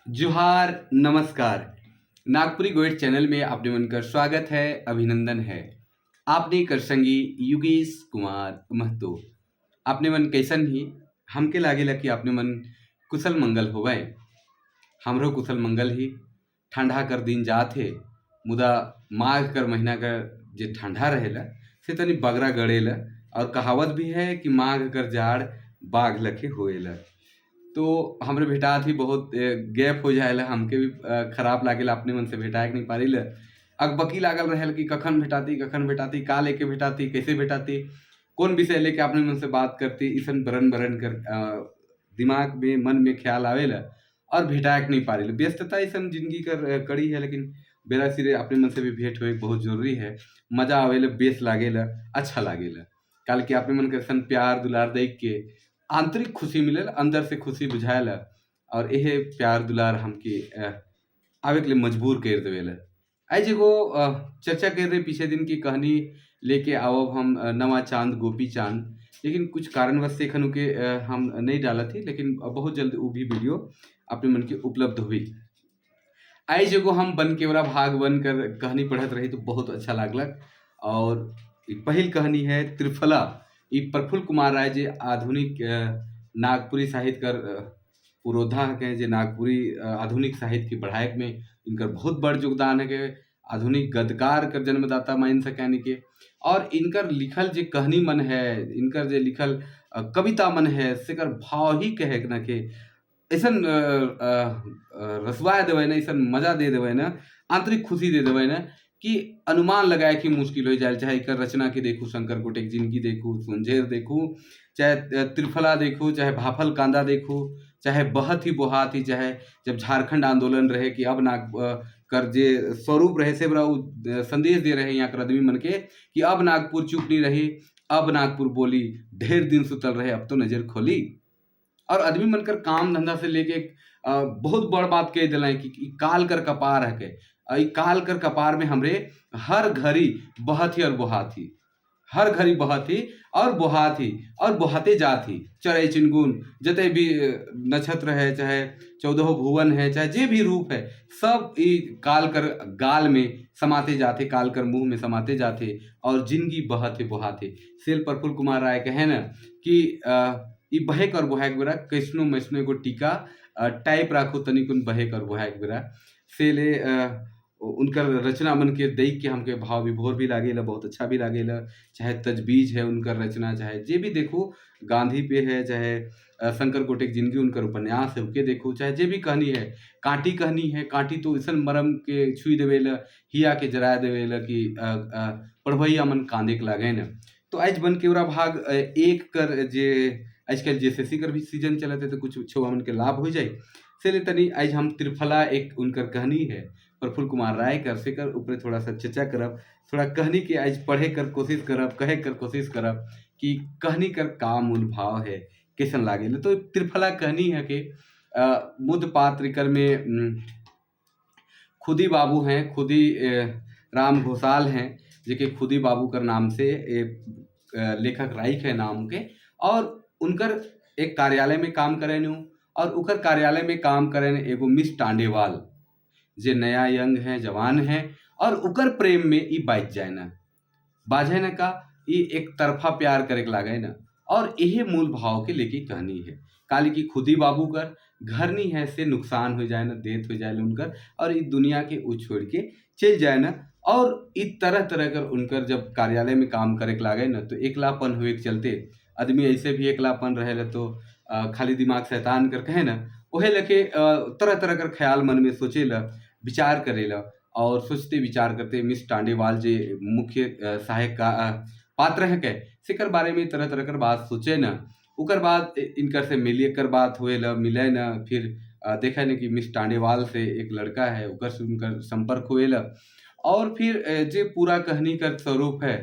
जोहार, नमस्कार। नागपुरी गोएट चैनल में आपने मन कर स्वागत है, अभिनंदन है। आपने कर संगी योगेश कुमार महतो। आपने मन कैसन ही हमके लागेला कि आपने मन कुशल मंगल होवै। हमरो कुशल मंगल ही। ठंडा कर दिन जात हे, मुदा माघ कर महीना कर जे ठंडा रहेला से तनी बगरा गड़ेला। और कहावत भी है कि माघ कर जाड़ बाघ लखे होएला। तो हमरे भेटात ही बहुत गैप हो जाएला। हमके भी खराब लागेला, अपने मन से भेटाए के नहीं पारिल। अकबकी लागल रहेला कि कखन भेटाती, का लेके भेटाती, कैसे भेटाती, कौन विषय लेके अपने मन से बात करती, इसन बरन बरन कर दिमाग में मन में ख्याल आवेला और भेटाए के नहीं पारिल। व्यस्तता इसन जिंदगी कर कड़ी है, लेकिन बेरा सिरे अपने मन से भी भेंट होए बहुत जरूरी है। मजा आवेला, बेस लागेला, अच्छा लागेला। काल के अपने मन के सन प्यार दुलार देख के आंतरिक खुशी मिलेला, अंदर से खुशी बुझाएला। और यह प्यार दुलार हमके आवे के लिए मजबूर कर देवेला। आज एगो चर्चा कर रहे पीछे दिन की कहानी लेके आवब हम, नवा चांद गोपी चांद। लेकिन कुछ कारणवश से एखन के हम नहीं डाला थी, लेकिन बहुत जल्द वो भी वीडियो अपने मन के उपलब्ध हुई। आज एगो हम बन केवरा भाग वन कर कहानी पढ़त रही तो बहुत अच्छा लागलक। और पहिल कहानी है त्रिफला। ई प्रफुल्ल कुमार राय जे आधुनिक नागपुरी साहित्य कर पुरोधा के, जे नागपुरी आधुनिक साहित्य के बढ़ायक में इनकर बहुत बड़ योगदान है के। आधुनिक गद्यकार कर जन्मदाता मान सके के। और इनकर लिखल जे कहानी मन है, इनकर जे लिखल कविता मन है, सेकर भाव ही कहे न के ऐसन रसवाए देवे ना, ऐसन मजा दे देवे ना, आंतरिक खुशी दे देवे ना कि अनुमान लगाए कि मुश्किल हो जाए। चाहे एकर रचना के देखू, शंकर गोटेक जिंदगी देखू, सुनझेर देखू, चाहे त्रिफला देखू, चाहे भाफल कांदा देखू, चाहे बहत ही बोहात ही, चाहे जब झारखंड आंदोलन रहे कि अब नाग कर जे स्वरूप रहे से बड़ा संदेश दे रहे यहाँ कर आदमी मन के कि अब नागपुर चुप नहीं रही, अब नागपुर बोली, ढेर दिन सुतल रहे अब तो नजर खोली। और आदमी मन कर काम धंधा से लेके बहुत बड़ बात कह दिला कि ई काल कर कपार है के। ई काल कर कपार में हमरे हर घड़ी बहत ही और बोहात ही, हर घड़ी बहत ही और बोहात ही और बोहाते जात ही। चरई चिनगुन जते भी नक्षत्र है, चाहे 14 भुवन है, चाहे जे भी रूप है, सब ई काल कर गाल में समाते जाते, काल कर मुंह में समाते जाते और जिंदगी बहत ही बोहाते। सेल प्रफुल्ल कुमार राय कहे न कि ई बहेक और बोहाक बेरा कैसनो मैसनो एगो टीका टाइप राखो तनिकुन बहेक और बोहाक बेरा से ले उनकर रचना मन के देख के हमके भाव विभोर भी लागेला, बहुत अच्छा भी लागेला। चाहे तजबीज है उनकर रचना, चाहे जे भी देखो, गांधी पे है, चाहे शंकर गोटेक जिंदगी उनकर उपन्यास है उके देखो, चाहे जे भी कहानी है, कांटी कहानी है। कांटी तो ऐसन मरम के छुई देवेला, हिया के जरा देवेला कि पढ़वैया मन कांदे के लागे न। तो आज बन के उरा भाग एक कर जे आजकल जेएसएससी कर भी सीजन चलत है तो कुछ छुआ मन के लाभ हो जाए से ले तनी आज हम त्रिफला एक उनकर कहानी है प्रफुल्ल कुमार राय कर से कर ऊपर थोड़ा सा चर्चा करब, थोड़ा कहानी के आज पढ़े कर कोशिश करब, कहे कर कोशिश करब कि कहानी कर का मूल भाव है, कैसन लागे। तो त्रिफला कहानी है कि मुद पात्र कर में खुदी बाबू हैं, खुदी राम घोषाल हैं, जेके खुदी बाबू कर नाम से लेखक राइक है नाम के। और उनकर एक कार्यालय में काम करें और उकर कार्यालय में काम करें एगो मिस टांडेवाल जे नया यंग हैं, जवान हैं। और उकर प्रेम में ई बाज जाए ना, बाजे न का ई एक तरफा प्यार करे के लागे ना। और यही मूल भाव के लेके कहानी है। काली की खुदी बाबू कर घर नहीं है से नुकसान हो जाए ना, देत हो जाए उनकर, और इस दुनिया के उ छोड़ के चल जाए ना। और इस तरह तरह कर उनकर जब कार्यालय में काम करे के लागे ना, तो एकलापन हुए के चलते आदमी ऐसे भी एकलापन रहे तो खाली दिमाग शैतान कर कहे ना, ओहे लके तरह तरह कर ख्याल मन में सोचेला, विचार करेला। और सोचते विचार करते मिस टांडेवाल जे मुख्य सहायक का पात्र है के सेकर बारे में तरह तरह कर बात सोचे न। उकर बाद इनकर से मिलिए कर बात हुए ला, मिले न, फिर देखा न कि मिस टांडेवाल से एक लड़का है उकर से उनकर संपर्क हुए ला। और फिर जे पूरा कहानी का स्वरूप है,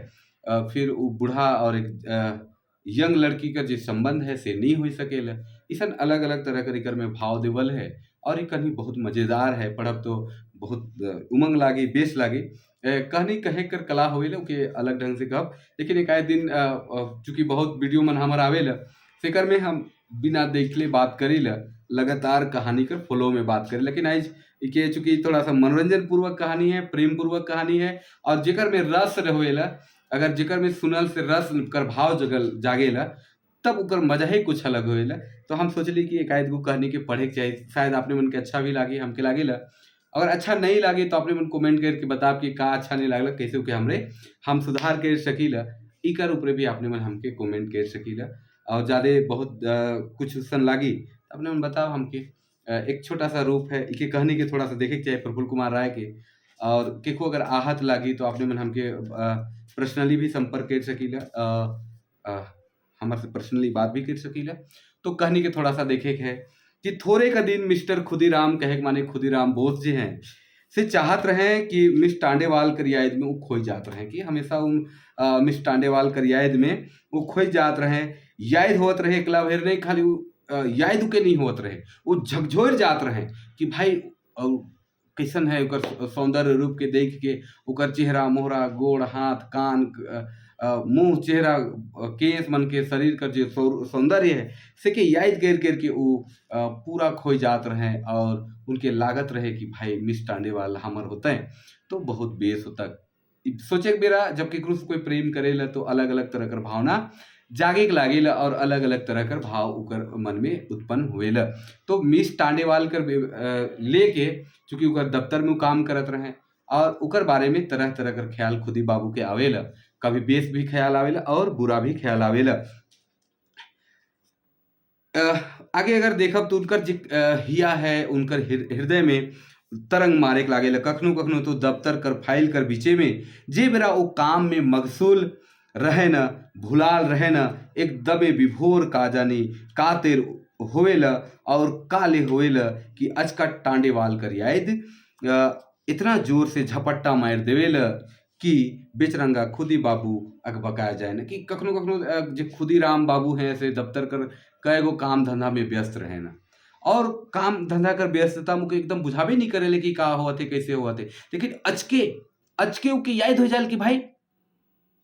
फिर वो बूढ़ा और एक यंग लड़की का जो संबंध है से नहीं हो सकेला। इसन अलग अलग तरह कर एकर में भाव देवल है। और ये कहानी बहुत मजेदार है, पढ़ब तो बहुत उमंग लागी, बेस लागी। कहानी कहे कर कला होवेला के अलग ढंग से कहब, लेकिन एक आए दिन चूंकि बहुत वीडियो मन हमर आवेला सेकर में हम बिना देखले बात करेला लगातार कहानी कर फ्लो में बात करें। लेकिन आज के चूंकि थोड़ा सा मनोरंजन पूर्वक कहानी है, प्रेम पूर्वक कहानी है, और जेकर में रस रहेला, अगर जेकर में सुनल से रस कर भाव जगल जागेला, तब उकर मजा ही कुछ अलग होएला। तो हम सोचली कि एक आध गो कहानी के पढ़े के चाहिए, शायद अपने मन के अच्छा भी लागे, हमके लागेला। अगर अच्छा नहीं लागे तो अपने मन कमेंट करके बताब कि का अच्छा नहीं लागला, कैसे के हम सुधार कर सकीला। इकर ऊपर भी अपने मन हमके कमेंट कर सकीला। और ज़्यादा बहुत कुछ सन लागी तो अपने मन बताओ हमके। एक छोटा सा रूप है इके कहने के, थोड़ा सा देखे के चाहिए प्रफुल्ल कुमार राय के। और केको अगर आहत लागी तो अपने मन हमके पर्सनली भी संपर्क कर सकीला, हमारे से पर्सनली बात भी कर सकीला। तो कहनी के थोड़ा सा देखे के है कि थोड़े का दिन मिस्टर खुदीराम कहे के माने खुदीराम बोस जी हैं से चाहत रहे कि मिस टांडेवाल कर याद में वो खोई जात रहे, कि हमेशा उन मिस टांडेवाल कर याद में वो खोई जात रहे, याद होत रहे। एकला भर नहीं, खाली याद के नहीं होत रहे, वो झकझोर जात रहे कि भाई कैसन है ओकर सौंदर्य रूप के देख के, ओकर चेहरा मोहरा, गोड़ हाथ कान मुंह चेहरा केस मन के शरीर का जो सौंदर्य है से के याद कर करके वो पूरा खोई जात रहे। और उनके लागत रहे कि भाई मिस टांडेवाल हमर होते हैं। तो बहुत बेस होता सोचे के बेरा जब केकरो से कोई प्रेम करेला तो अलग अलग तरह कर भावना जागे के लागेला, और अलग अलग तरह कर भाव उकर मन में उत्पन्न हुएला। तो मिस टांडेवाल कर लेके चूंकि उकर दफ्तर में काम करत रहे, और उकर बारे में तरह तरह कर ख्याल खुदी बाबू के आवेला। कभी बेस भी ख्याल आवेला और बुरा भी ख्याल आवेला। आगे अगर देखब तो उनकर हिया है, उनकर हृदय में तरंग मारे के लागेला। कखनो कखनो तो दफ्तर कर फाइल कर बीचे में जे बेरा वो काम में मगसूल रहे न, भुलाल रहे न, एकदमे विभोर का जानी का तेर होवेला और काले होवेला कि अचकट टांडेवाल कर याद इतना जोर से झपट्टा मार देवेला कि बेचरंगा खुदी बाबू अकबकाया जाए ना। कि कखनो कखनो जो खुदी राम बाबू हैं ऐसे दफ्तर कर कई गो काम धंधा में व्यस्त रहे ना, और काम धंधा कर व्यस्तता मुझे एकदम बुझावे नहीं करेले कि का हुआ थे कैसे हुआ थे। लेकिन अचके अचके उके याद हो जाए कि भाई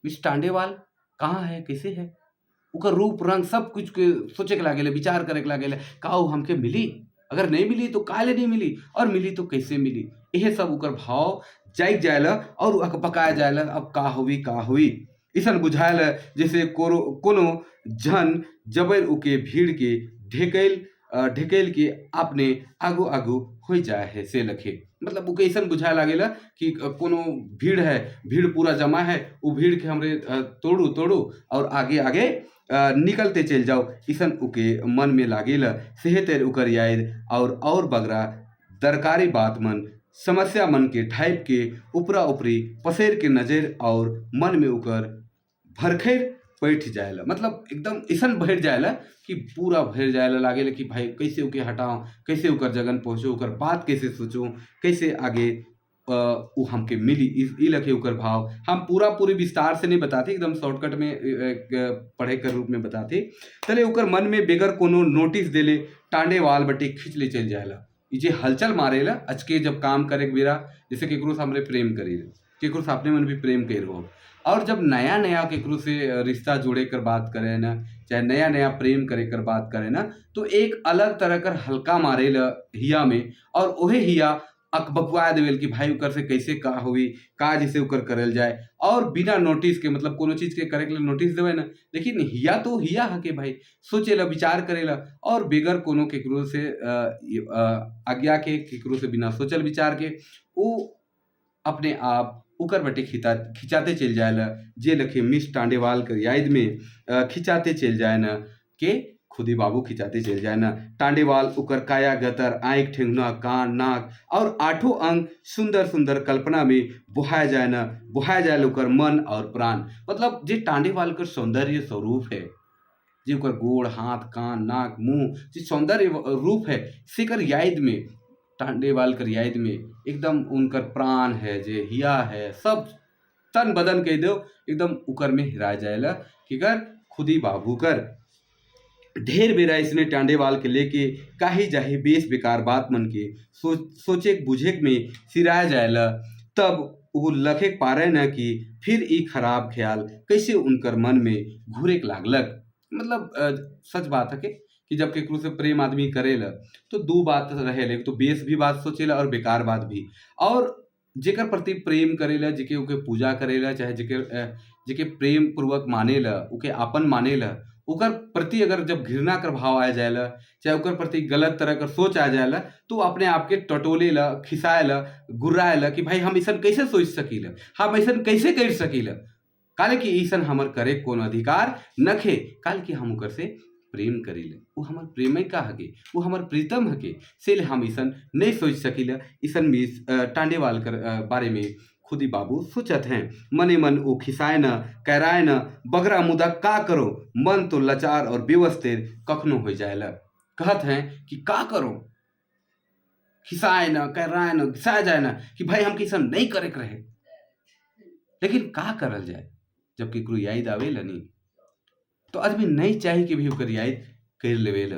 मिस टांडेवाल कहाँ है, कैसे है, उकर रूप रंग सब कुछ के सोचे के लागेले, विचार करे के लागेले, का वो हमके मिली, अगर नहीं मिली तो काले नहीं मिली, और मिली तो कैसे मिली। यह सब उकर भाव जाग जाएला और अकबकाया जाएला। अब का हुई इसन बुझाएला जैसे कोनो जन जबर उके भीड़ के ढकेल के अपने आगू आगू हो जाए है से लखे। मतलब उके ऐसा बुझाए लागेला कि कोनो भीड़ है, भीड़ पूरा जमा है, वो भीड़ के हमरे तोड़ू और आगे आगे निकलते चल जाओ, इसन उके मन में लागेला। सेहतेर उकर याद और बगरा दरकारी बात मन समस्या मन के ढाइप के ऊपरा ऊपरी पसेर के नजर और मन में उकर भरखेर बैठ जाएला। मतलब एकदम इसन भर जाएला कि पूरा भर जाएला, लागेला कि भाई कैसे उके हटाऊं, कैसे उकर जगन पहुँचो, उकर बात कैसे सोचूं, कैसे आगे वो हमके मिली। ई लखे उकर भाव हम पूरी विस्तार से नहीं बताते, एकदम शॉर्टकट में पढ़े कर रूप में बताते। तले उकर मन में बेगर कोनो नोटिस देले टांडेवाल बटे खींच ले चल जाएला। जे हलचल मारेला अचके जब काम करे बेरा, जैसे केकरो से हमरे प्रेम करी, केकरो से अपने मन भी प्रेम कर हो, और जब नया नया केकरो से रिश्ता जोड़े कर बात करे ना, चाहे नया नया प्रेम करे कर बात करे ना, तो एक अलग तरह कर हल्का मारेला हिया में, और ओहे हिया अकबकुआ देवेल कि भाई उकर से कैसे का हुई, का जैसे उकर करल जाए, और बिना नोटिस के, मतलब कोनो चीज के करे के लिए नोटिस देवे ना। लेकिन हिया तो हिया हके भाई, सोचेला विचार करेला, और बेगर कोनो केकरो से आज्ञा के, केकरो से बिना सोचल विचार के वो अपने आप उकर बटे खिंचाते चल जाएला। जे लखे मिस टांडेवाल कर याद में खिंचाते चल जाए ना, के खुदी बाबू खिंचाते चल जाए ना। टांडेवाल उकर काया गतर, आँख ठेंगुना, कान नाक और आठों अंग सुंदर सुंदर कल्पना में बुहाया जाए ना, बुहाया जाए उकर मन और प्राण। मतलब जे टांडेवाल कर सौंदर्य स्वरूप है, जे उकर गोड़ हाथ कान नाक मुंह जे सौंदर्य रूप है, सेकर याद में, टांडेवाल कर याद में एकदम उनकर प्राण है, जे हिया है, सब तन बदन कह दो एकदम उकर में हिरा जाएला। कि कर खुदी बाबू कर ढेर बेरा इसने टांडेवाल के लेके काहे जाहे बेस बेकार बात मन के सोचे बुझे में सिराया जाएला। तब वो लखे पारे न कि फिर ई खराब ख्याल कैसे उनकर मन में घूरे के लागलक। मतलब सच बात है कि कि जब केकरो से प्रेम आदमी करेला तो दू बात रहेला, एक तो बेस भी बात सोचेला और बेकार बात भी। और जेकर प्रति प्रेम करेला, जेके ओके पूजा करेला, चाहे जेके प्रेम पूर्वक मानेला, ओके आपन मानेला, ओकर प्रति अगर जब घृणा कर भाव आ जाएला, चाहे ओकर प्रति गलत तरह कर सोच आ जाएला, तो अपने आप के टटोलेला, खिसाएला, गुर्राएला कि भाई हम ऐसन कैसे सोच सकीला, हम ऐसन कैसे कर सकीला, काले कि ऐसन हमर करे कोनो अधिकार नखे, काले कि हम ओकर से प्रेम करीले, वो हमर प्रेमिका हके, वो हमर प्रीतम हके, से हम ऐसन नहीं सोच सकीला। ऐसन में टांडेवाल कर बारे में खुदी बाबू सोचत हैं। मने मन वो खिसाए न, कैराए न, बगरा मुदा का करो, मन तो लाचार और बेवस तेर कखनो हो जाएला। कहत हैं कि का करो, खिसाए न, कैराए न, घिसाए जाए न कि भाई हम किसन नहीं करे के रहे, लेकिन का करल जाए जब केकरो याद आवेला नी, तो आदमी नहीं चाहे कि भी ओकर याद कर लेवेला,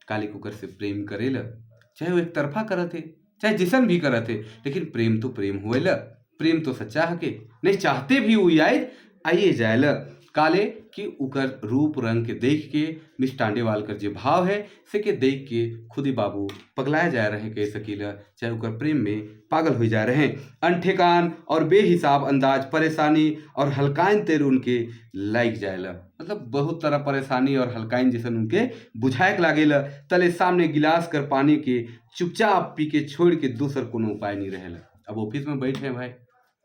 काले ओकर से प्रेम करेला, चाहे वो एक तरफा करत है, चाहे जिसन भी करत है, लेकिन प्रेम तो प्रेम होएला, प्रेम तो सच्चा हके, नहीं चाहते भी वो याद आइए जाएला। काले कि उकर रूप रंग के देख के मिस टांडेवाल कर जे भाव है से के देख के खुदी बाबू पगलाए जा रहे कह सकीला, चाहे उकर प्रेम में पागल हो जा रहे हैं। अनठेकान और बेहिसाब अंदाज परेशानी और हल्काइन तेर उनके लाइक जाएला, मतलब बहुत तरह परेशानी और हल्काइन जैसन उनके बुझाएक लागेला। तले सामने गिलास कर पानी के चुपचाप पी के छोड़ के दूसर कोनो उपाय नहीं रहेला। अब ऑफिस में बैठे हैं भाई,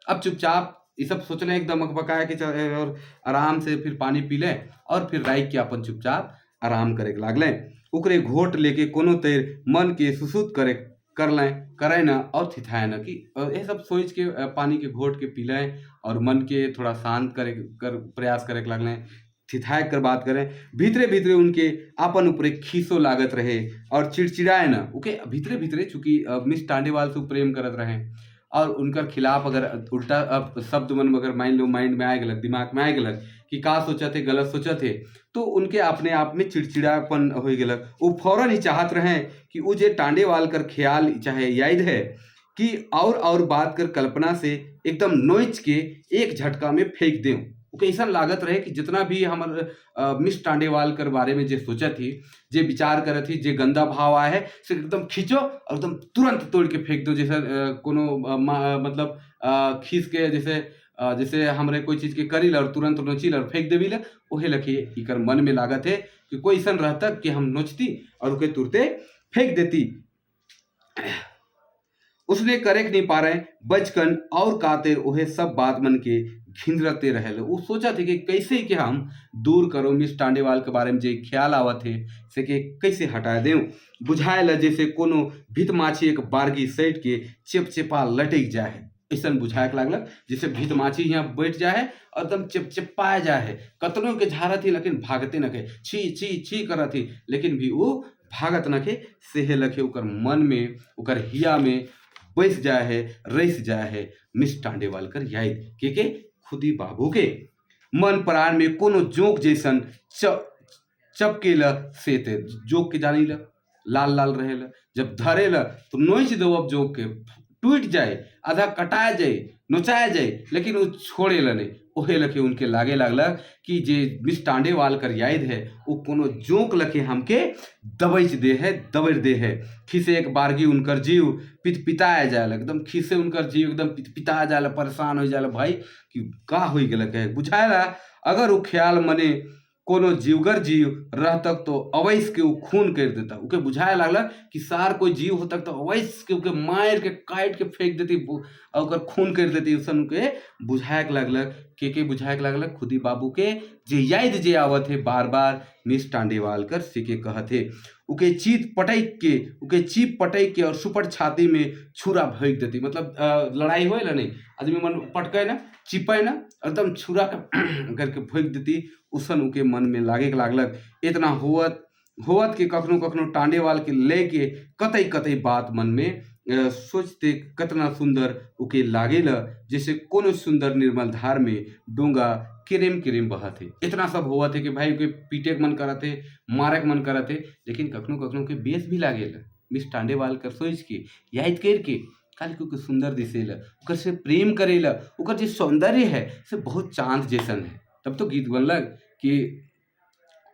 अब चुपचाप ये सब सोचले एकदम अकबकाए के और आराम से फिर पानी पी ले और फिर राइक के अपन चुपचाप आराम करे के लागले। ओकरे घोट लेके कोनो तेर मन के सुसुत करे कर लें करे न और थिथाए न कि ये सब सोच के पानी के घोट के पी लें और मन के थोड़ा शांत करे कर प्रयास करे के लागले, थिथाए कर बात करें। भीतरे भीतरे उनके आपन ऊपर खीसो लागत रहे और चिड़चिड़ाए न, ओके भीतरे भीतरे चूंकि मिस टांडेवाल से प्रेम करत रहे और उनकर खिलाफ अगर उल्टा अब शब्द मन अगर मान लो माइंड में आए गलत, दिमाग में आए गलत कि का सोचा थे, गलत सोचा थे, तो उनके अपने आप में चिड़चिड़ापन हो गलत। वो फौरन ही चाहत रहे कि वो जे टांडेवाल कर ख्याल चाहे याद है कि और बात कर कल्पना से एकदम नोच के एक झटका में फेंक दें। ओके ऐसा लागत रहे कि जितना भी हमर मिस टांडेवाल कर बारे में जे सोचा थी, जे विचार करे थी, जे गंदा भाव आया है से एकदम खींचो और एकदम तुरंत तोड़ के फेंक दो, जैसे कोनो मतलब खींच के जैसे हमरे कोई चीज के करील और तुरंत नोचिल और फेंक देविल, ओहे लखे इकर मन में लागत है कि कोई ऐसा रहता कि हम नोचती और ओके तुरते फेंक देती। उसने करेक नहीं पा रहे बचकन और काते ओहे सब बात मन के घिंजरते रहे। वो सोचा थे कि कैसे कि हम दूर करो मिस टांडेवाल के बारे में जे ख्याल आवत है से के कैसे हटा दें। बुझाएला जैसे कोनो भित माछी एक बारगी सैट के चिपचिपा लटक जाए, ऐसा बुझाए लागल जैसे भित माछी यहाँ बैठ जाए और एकदम चिपचिपाए जाए, कतनों के झारत ही लेकिन भागते न के छी छी छी करत ही, लेकिन भी वो भागत न के सेहे लखे ओकर मन में ओकर हिया में बैस जाए है, रस जाए है मिस टांडेवाल कर याद के खुदी बाबू के मन प्राण में कोनो जोक जैसन चपकेला से ते जोक के जानी ला लाल लाल रहेला, जब धरेला तो नोच दो अब जोक के टूट जाए, आधा कटाया जाए, नोचाया जाए, लेकिन वो छोड़ेला नहीं। ओहे लखे उनके लागे लागला कि जे मिस टांडेवाल कर याद है वो कोनो जोक लखे हमके दबैच दे है, दबड़ दे है। खिसे एक बारगी उनकर जीव पिताया जाए, एकदम खिसे उनकर जीव एकदम पिता जाए, परेशान हो जाए भाई कि का हो गल कहे बुझाएला। अगर वो ख्याल मने कोनो जीवगर जीव रह तक तो अवैस के वो खून कर देता, उके बुझाए लागला कि सार कोई जीव हो तक तो अवैस के उके मार के काट के फेंक देती और खून कर देती, उसन उके बुझाए लागला के बुझाए लागला खुदी बाबू के जे याद जे आवत है बार बार मिस टांडेवाल कर से के कहत है। उके चीप पटक के और सुपट छाती में छुरा फेंक देती, मतलब लड़ाई होए नहीं, आदमी मन पटके ना चिपे ना एकदम छुरा करके फेंक देती। उसन उके मन में लागे के लागलक इतना होवत के कखनो कखनो टांडेवाल के लेके कतई कतई बात मन में सोचते कतना सुंदर उके लागेला, जैसे कोनो सुंदर निर्मल धार में डोंगा किरेम किरेम बहत है। इतना सब हुआ थे कि भाई के पीटे के मन करत है, मारे के मन करत है, लेकिन कखनो कखनो के बेस भी लागेला मिस टांडेवाल कर सोच के याद करके काल के सुंदर दिसेला, ओकर से प्रेम करेला, ओकर जो सौंदर्य है से बहुत चांद जैसन है। तब तो गीत बनलक कि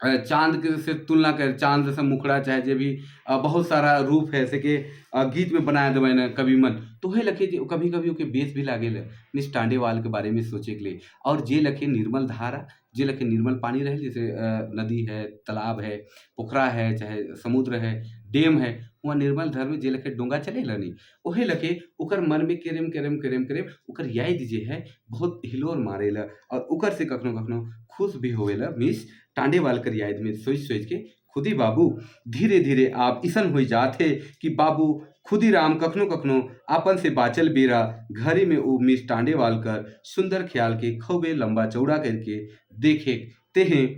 चाँद के से तुलना कर, चाँद जैसा मुखड़ा चाहे जे भी बहुत सारा रूप है, ऐसे के गीत में बनाए देवे न कवि मन, तो हे लखे जे कभी कभी ओके बेस भी लागेल मिस टांडेवाल के बारे में सोचे के लिए। और जे लखे निर्मल धारा, जे लखे निर्मल पानी रहे, जैसे नदी है, तालाब है, पोखरा है, चाहे समुद्र है, डैम है, वहाँ निर्मल धर में जे लखे डोंगा चलेला नी, ओहे लखे ओकर मन में केरेम केरेम केरेम केरेम ओकर याद जे है बहुत हिलोर मारेला, और ओकर से कखनो कखनो खुश भी होवेला मिस टांडेवाल कर याद में सोच सोच के। खुदी बाबू धीरे धीरे आप इसन हो जाते कि बाबू खुदी राम कखनो कखनो आपन से बाचल बेरा घरे में वो मिस टांडेवाल कर सुंदर ख्याल के खूबे लंबा चौड़ा करके देखे तेहे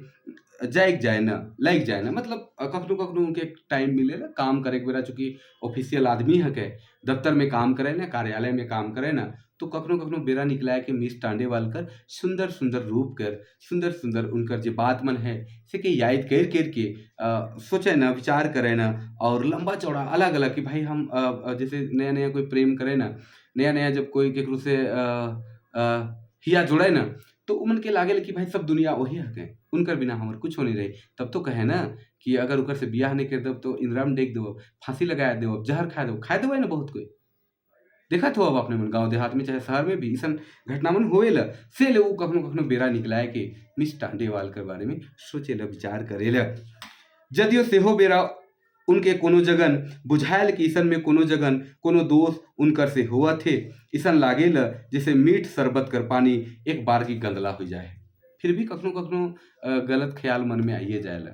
जाइक जाए ना, लाइक जाए ना, मतलब कखनो कखनो उनके टाइम मिले ना काम करे के बेरा, चूंकि ऑफिशियल आदमी है के दफ्तर में काम करे ना, कार्यालय में काम करे ना, तो कखनो कखनो बेरा निकला है कि मिस टांडेवाल कर सुंदर सुंदर रूप कर, सुंदर सुंदर उनकर जो बात मन है से के याद कर कर के सोचे ना, विचार करे ना, और लंबा चौड़ा अलग अलग कि भाई हम जैसे नया नया कोई प्रेम करे ना, नया नया जब कोई केकरो से हिया जुड़े ना, तो उमन के लागेल कि भाई सब दुनिया वही हके, उनकर बिना हमर कुछ हो नहीं रही। तब तो कहे ना कि अगर ओकर से बियाह नहीं कर दब तो इंदिरा में देख देव, फांसी लगा देव, जहर खा देव ना, बहुत कोई देखत हो अब अपने मन गांव देहात में चाहे शहर में भी इसन घटना मन होएला, से ले वो कखनो कखनो बेरा निकलाए के मिस टांडेवाल के बारे में सोचेला, विचार करेला। जदियो सेहो बेरा उनके कोनो जगन बुझायल कि ईसन में कोनो जगन कोनो दोष उनकर से हुआ थे, ईसन लागेल जैसे मीठ शरबत कर पानी एक बार की गंदला हो जाए। फिर भी कखनो कखनो गलत ख्याल मन में आइए जाएला,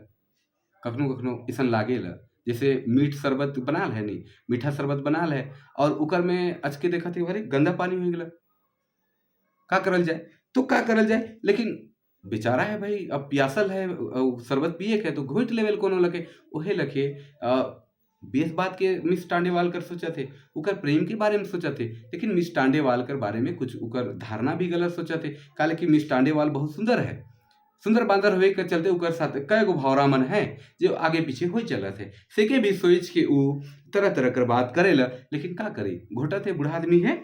कखनो कखनो ईसन लागेला जैसे मीठ शरबत बनाल है, नहीं मीठा शरबत बनाल है और उकर में अचके देखा थे अरे गंदा पानी हो गया, का करल जाए, तो का करल जाए, लेकिन बेचारा है भाई, अब प्यासल है, शरबत पिए के तो घोट लेवल कोनो लखे, ओहे लखे बेस बात के मिस टांडेवाल कर सोचा थे, उकर प्रेम के बारे में सोचा थे, लेकिन मिस टांडेवाल कर बारे में कुछ उकर धारणा भी गलत सोचा थे। काले कि मिस टांडेवाल बहुत सुंदर है, सुंदर बांदर हुए के चलते उकर साथ कई गो भौरा मन है जो आगे पीछे हो चलत है, सेके भी सोच के ऊ तरह तरह कर बात करेला, लेकिन का करे, घोटा थे बूढ़ा आदमी है,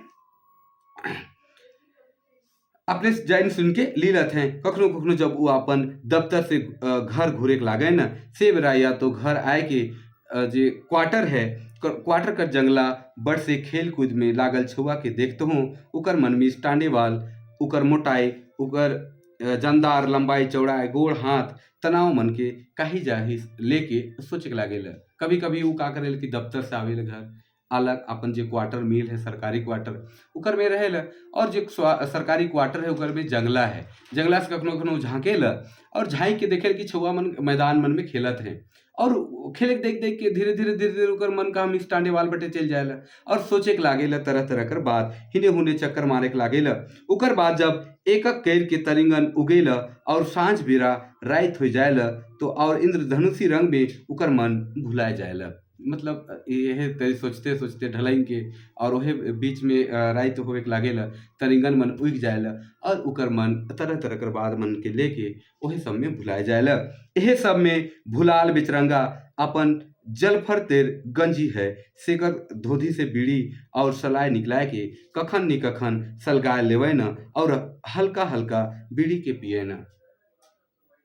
अपने जाइन सुन के लीलत हैं। कखनो कखनो जब वो अपन दफ्तर से घर घूरे के लागे न, से बेरा या तो घर आए के जे क्वार्टर है, क्वार्टर कर जंगला बड़ से खेल कूद में लागल छुआ के देखते हूँ, उकर मन में टांडेवाल, उकर मोटाई, उकर जानदार लंबाई चौड़ाई गोड़ हाथ तनाव मन के काही जाही लेके सोचे के लागेला। कभी कभी वो का करेला कि दफ्तर से आवेला घर अलग अपन जो क्वार्टर मिल है, सरकारी क्वार्टर उकर में रहेला, और जो सरकारी क्वार्टर है उकर में जंगला है, जंगला से कखनो कखनो झाँकेला और झाँक के देखे कि छुआ मन मैदान मन में खेलत हैं, और खेले देख देख के धीरे धीरे धीरे धीरे ओकर मन का मिस टांडेवाल बटे चल जाएला और सोचे के लागेला तरह तरह कर बात, हिने हुने चक्कर मारे के लागेला। उकर बाद जब एक एक कैर के तरिंगन उगेला और सांझ बेरा रात हो जाएला, तो और इंद्रधनुषी रंग में उकर मन भुलाए जाएला, मतलब यह तरी सोचते सोचते ढलाई के और वह बीच में रात होवे के लागेला, तरिंगन मन उग जाएला और उकर मन तरह तरह कर बात मन के लेके वही सब में भुलाए जाएला। यह सब में भुलाल बिचरंगा अपन जलफर तेर गंजी है, सेकर धोधी से बीड़ी और सलाय निकलाए के कखन नि कखन सलगाए लेवे न और हल्का हल्का बीड़ी के पिए न।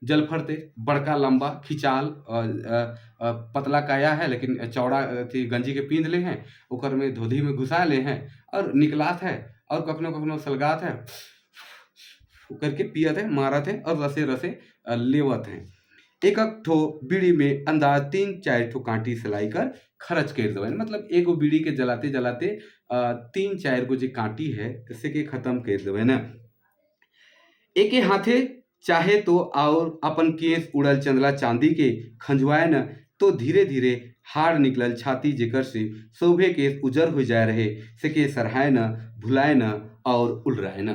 जलफर ते बड़का लंबा खिंचाल पतला काया है, लेकिन चौड़ा थी गंजी के पींध ले हैं, ओकर में धोधी में घुसा ले हैं और निकलात है और कखनो कखनो सलगात है करके पियत है, मारत है और रसे रसे लेवत है। एक एक ठो बीड़ी में अंदाज 3-4 ठो कांटी सिलाई कर खर्च कर देवे, मतलब एगो बीड़ी के जलाते जलाते 3-4 गो जो कांटी है इसे के खत्म कर देवे न। एके हाथे चाहे तो और अपन केस उड़ल चंदला चांदी के खंजवाए न, तो धीरे धीरे हाड़ निकलल छाती जेकर से शोभे केस उजर हो जाए रहे, से के सरहाए न, भुलाए न और उलराए न।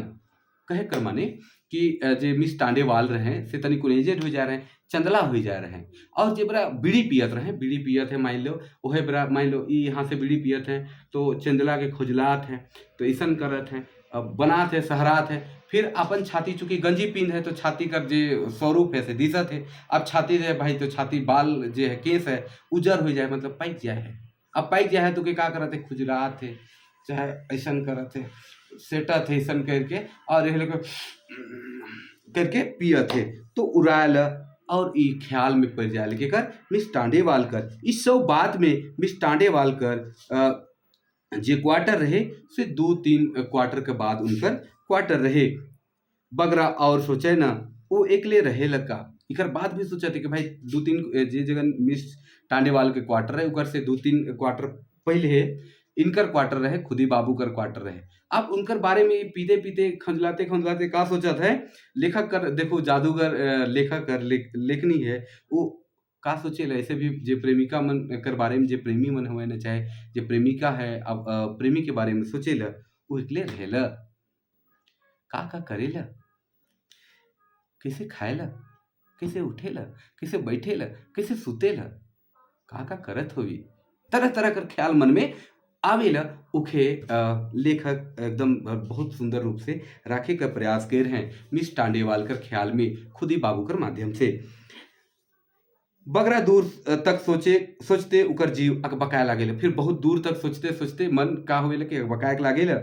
कहे कर माने कि जे मिस टांडेवाल रहे से तनी कुनेजेड हो जा रहे हैं, चंदला हो जा रहे हैं, और जे बरा बीड़ी पियत रहे, बीड़ी पियत है, मान लो वह बरा मान लो यहाँ से बीड़ी पियत है तो चंदला के खुजलात है, तो ऐसा करत है, बनात है, सहरात है, फिर अपन छाती चूंकि गंजी पीन है तो छाती का जो स्वरूप है से दिशत है, अब छाती है भाई तो छाती बाल जो है केस है उजर हो जाए, मतलब पाइक जाए है, अब पाइक जाए है तो क्या करते खुजलात है, चाहे ऐसा करते सेटत है, ऐसा करके और यह करके पियत है तो उड़ायल और ई ख्याल में पड़ जाए के कर मिस टांडेवालकर इस सब बात में मिस टांडेवालकर जे क्वार्टर रहे से 2-3 क्वार्टर के बाद उनकर क्वार्टर रहे बगरा और सोचे ना वो एकले रहे लगा इकर बाद भी सोचा थे कि भाई 2-3 जे जगह मिस टांडेवाल के क्वार्टर है उकर से 2-3 क्वार्टर पहले है इनकर क्वार्टर रहे खुदी बाबू कर क्वार्टर रहे अब उनकर बारे में पीते पीते खंजलाते खंजलाते का सोचत है लेखक कर देखो जादूगर लेखक कर लेखनी है वो का सोचेला ऐसे भी जे प्रेमिका मन कर बारे में जे प्रेमी मन होए ना चाहे जे प्रेमिका है अब प्रेमी के बारे में सोचेला वो एकले रहेला का करेला कैसे खाएला कैसे उठेला कैसे बैठेला कैसे सुतेला का करत होई तरह तरह कर ख्याल मन में आवेला उखे लेखक एकदम बहुत सुंदर रूप से राखे का प्रयास कर हैं मिस टांडेवाल कर ख्याल में खुदी बाबू कर माध्यम से बगरा दूर तक सोचते उकर जीव अकबकाए लागेला फिर बहुत दूर तक सोचते सोचते मन का होवेला कि अकबकाए लागेला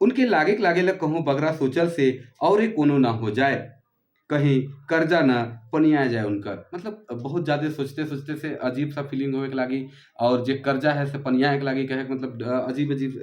उनके लागेला कहूँ बगरा सोचल से और एक कोनो ना हो जाए कहीं कर्जा ना पनिया जाए उनकर मतलब बहुत ज्यादा सोचते सोचते से अजीब सा फीलिंग होवे के लागी और जे कर्जा है से पनिया के लागी कहे मतलब अजीब अजीब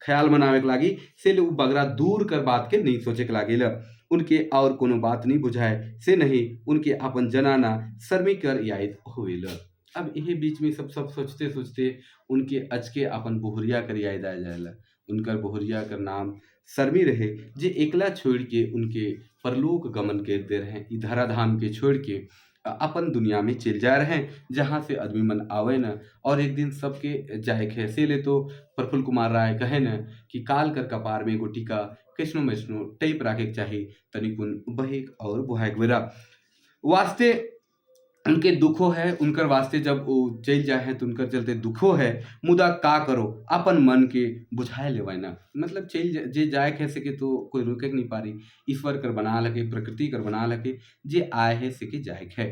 ख्याल मनावे के लागी से उ बगरा दूर कर बात के नहीं सोचे के लागेला उनके और कोनो बात नहीं बुझाए से नहीं उनके अपन जनाना शर्मी कर याद होवेला अब यही बीच में सब सोचते सोचते उनके अचके अपन बोहरिया कर याद आ जाएला उनकर बोहरिया कर नाम शर्मी रहे जे एकला छोड़ के उनके परलोक गमन करते रहे ई धराधाम के छोड़ के अपन दुनिया में चल जा रहे हैं जहाँ से आदमी मन आवे न और एक दिन सबके जाए खेसे ले तो प्रफुल्ल कुमार राय कहे न कि काल कर कपार में एगो टीका कैसनो मैसनो टेप राखे के चाही तनिकुन बहेक और बुहाक बेरा वास्ते उनके दुखो है उनकर वास्ते जब वो चल जाए तो उनकर चलते दुखो है मुदा का करो अपन मन के बुझाए लेवाय ना मतलब चल जे जाए कैसे के तो कोई रोके नहीं पा रही ईश्वर कर बना लगे प्रकृति कर बना लगे जे आए है से के जाए है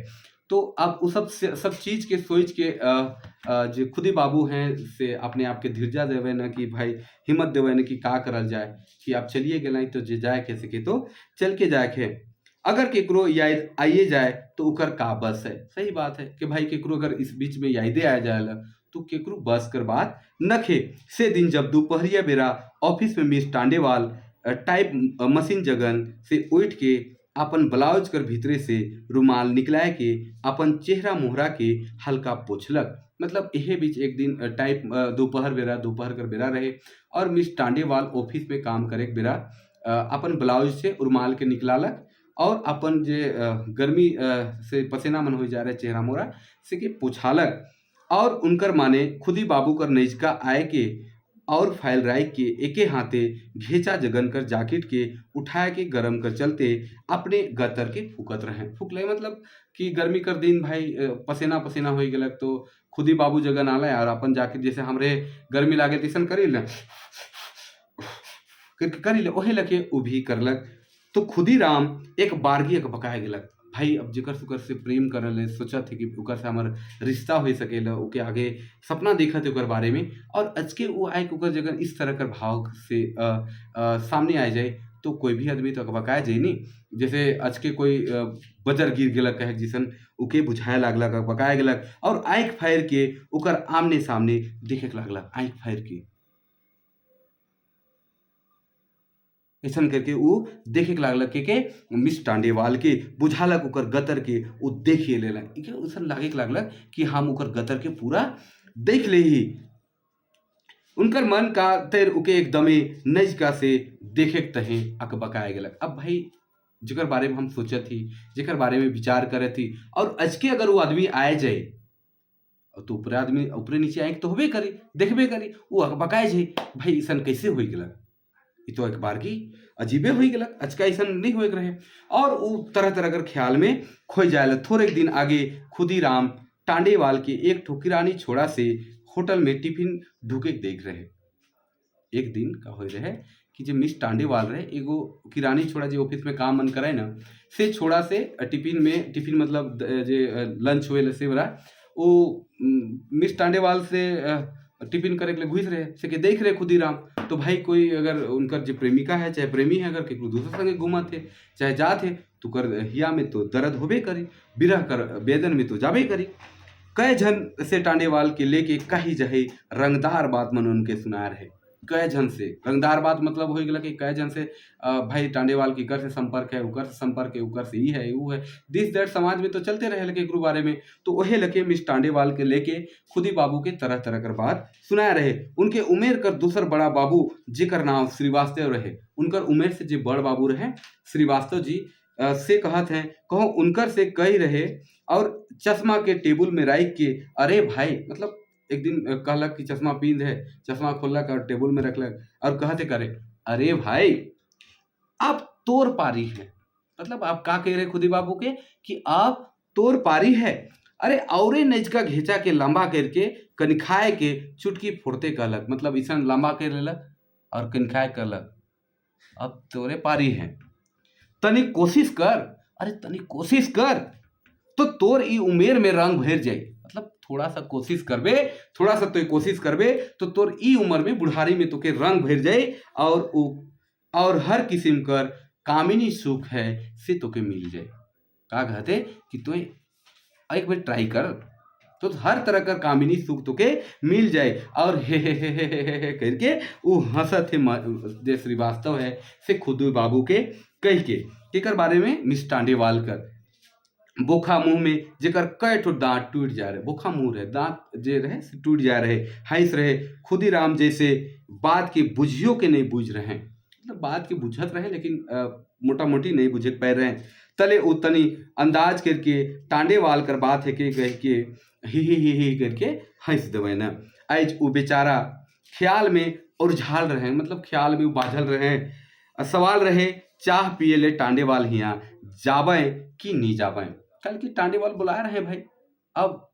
तो अब वो सब चीज के सोच के जो खुदी बाबू हैं से अपने आप के धीरजा देवे ना कि भाई हिम्मत देवे ना कि का करल जाए कि आप चलिए गए तो जे जाए कैसे के तो चल के जाए है अगर केकरो याद आइए जाए तो उकर का बस है सही बात है कि भाई केकरो अगर इस बीच में यादे आ जाएला तो केकरो बस कर बात नखे से दिन जब दोपहरिया बेरा ऑफिस में मिस टांडेवाल टाइप मशीन जगन से उठ के अपन ब्लाउज कर भीतरे से रुमाल निकलाए के अपन चेहरा मोहरा के हल्का पोछलक मतलब यही बीच एक दिन टाइप दोपहर कर बेरा रहे और मिस टांडेवाल ऑफिस में काम करे के बेरा अपन ब्लाउज से रुमाल के निकलालक और अपन जे गर्मी से पसीना मन हो जा रहा है चेहरा मोरा से के पोछालक और उनकर माने खुदी बाबू कर नैजका आए के और फाइल राय के एके हाथे घेचा जगन कर जाकेट के उठाए के गरम कर चलते अपने गतर के फूकत रहे फूक ले मतलब कि गर्मी कर दिन भाई पसीना पसीना हो गलक तो खुदी बाबू जगन आला और अपन जाकेट जैसे हमरे गर्मी लागे तैसन करी ले करी ले ओहे लके उभी करलक तो खुदी राम एक बारगी एक बकाए गेलक भाई अब जिकर सुकर से प्रेम करल है सोचा थे कि ओकर से हमार रिश्ता हो सकेला ओके आगे सपना देखा थे ओकर बारे में और अचके वो आए कि ओकर जगह इस तरह कर भाव से सामने आ जाए तो कोई भी आदमी तो बकाए जाए नहीं जैसे अचके कोई बजर गिर गेलक कहे जिसन उके बुझाए लागलक बकाए गेलक और आँख फायर के ओकर आमने सामने देखे लागलक आँख फायर के ऐसा करके वो देखे के लागल के मिस टांडेवाल के बुझालक ओकर गतर के वो देखिए लेलक ऐसा लागे के लागलक कि हम ओकर गतर के पूरा देख ले ही उनकर मन का तैर उके एकदमे नजका से देखे के तहे अकबकाए गेलक अब भाई जेकर बारे में हम सोचत थी जेकर बारे में विचार करे थी और अजके अगर वो आदमी आए जाए तो ऊपर आदमी ऊपरे नीचे आए तो होबे करी देखबे करी वो अकबकाए जाए भाई ऐसा कैसे हो गेलक तो एक बार की अजीबे हो गलक अचका ऐसा नहीं हो रहे और वो तरह तरह कर ख्याल में खोई जाए थोड़े दिन आगे खुदीराम टांडेवाल के एक ठो किरानी छोड़ा से होटल में टिफिन ढुके देख रहे एक दिन का हो रहे कि जो मिस टांडेवाल रहे एगो किरानी छोड़ा जो ऑफिस में काम मन करे ना से छोड़ा से टिफिन मतलब जे लंच हुए से बरा वो मिस टांडेवाल से टिफिन करे के लिए घुस रहे से के देख रहे खुदीराम, तो भाई कोई अगर उनकर जो प्रेमिका है चाहे प्रेमी है अगर केकरो दूसरे संगे घूमत थे चाहे जात है तो कर हिया में तो दर्द होबे करी, बिरह कर बेदन में तो जाबे करी। कई झन से टांडेवाल के लेके कही जही रंगदार बात मन उनके सुना रहे। कई झन से रंगदार बात मतलब हो गया कि कई झन से भाई टांडेवाल की कर से संपर्क है, उकर से संपर्क है, उकर से ई है वो है, दिस दैट समाज में तो चलते रहे लगे एकरू बारे में। तो वही लगे मिस टांडेवाल के लेके खुदी बाबू के तरह तरह कर बात सुनाया रहे। उनके उमेर कर दूसर बड़ा बाबू जिकर नाम श्रीवास्तव रहे, उनकर उमेर से जो बड़ बाबू रहे श्रीवास्तव जी से कहत हैं कहो उनकर से कही रहे और चश्मा के टेबल में राख के अरे भाई मतलब एक दिन कहलक कि चश्मा पींद है, चश्मा खोलक और टेबल में रखलक और कहते करे अरे भाई आप तोर पारी है, मतलब आप का कह रहे खुदी बाबू के कि आप तोर पारी है। अरे औरे नजका घेचा के लंबा करके कनखाए के चुटकी फोड़ते कहलक, मतलब ऐसा लंबा कर लेलक और कनखाए कहलक अब तोरे पारी है, तनी कोशिश कर, अरे तनी कोशिश कर तो तोर ई उमेर में रंग भर जाए, मतलब थोड़ा सा कोशिश करबे, थोड़ा सा तो कोशिश करबे तो तोर ई उम्र में बुढ़ारी में तोके रंग भर जाए और हर किस्म कर कामिनी सुख है से तोके मिल जाए। का कहते कि तू एक बार ट्राई कर तो हर तरह का कामिनी सुख तोके मिल जाए। और हे करके वो हंसत है जे श्रीवास्तव है से खुद बाबू के कह के केकर बारे में मिस टांडेवाल कर बोखा मुंह में जेकर कई ठो दांत टूट जा रहे, बोखा मुंह रहे दांत जे रहे से टूट जा रहे, हंस रहे खुदीराम जैसे बात के बुझियो के नहीं बुझ रहे हैं, मतलब बात के बुझत रहे लेकिन मोटा मोटी नहीं बुझे पा रहे हैं। तले उतनी अंदाज करके टांडेवाल कर बात है के कह के ही करके हंस देवे न। आज वो बेचारा ख्याल में उलझाल रहे, मतलब ख्याल में बाझल रहे। सवाल रहे चाह पिए ले टांडेवाल हिया जाबे कि नहीं जाबे, कल की टांडेवाल बुलाए रहे भाई। अब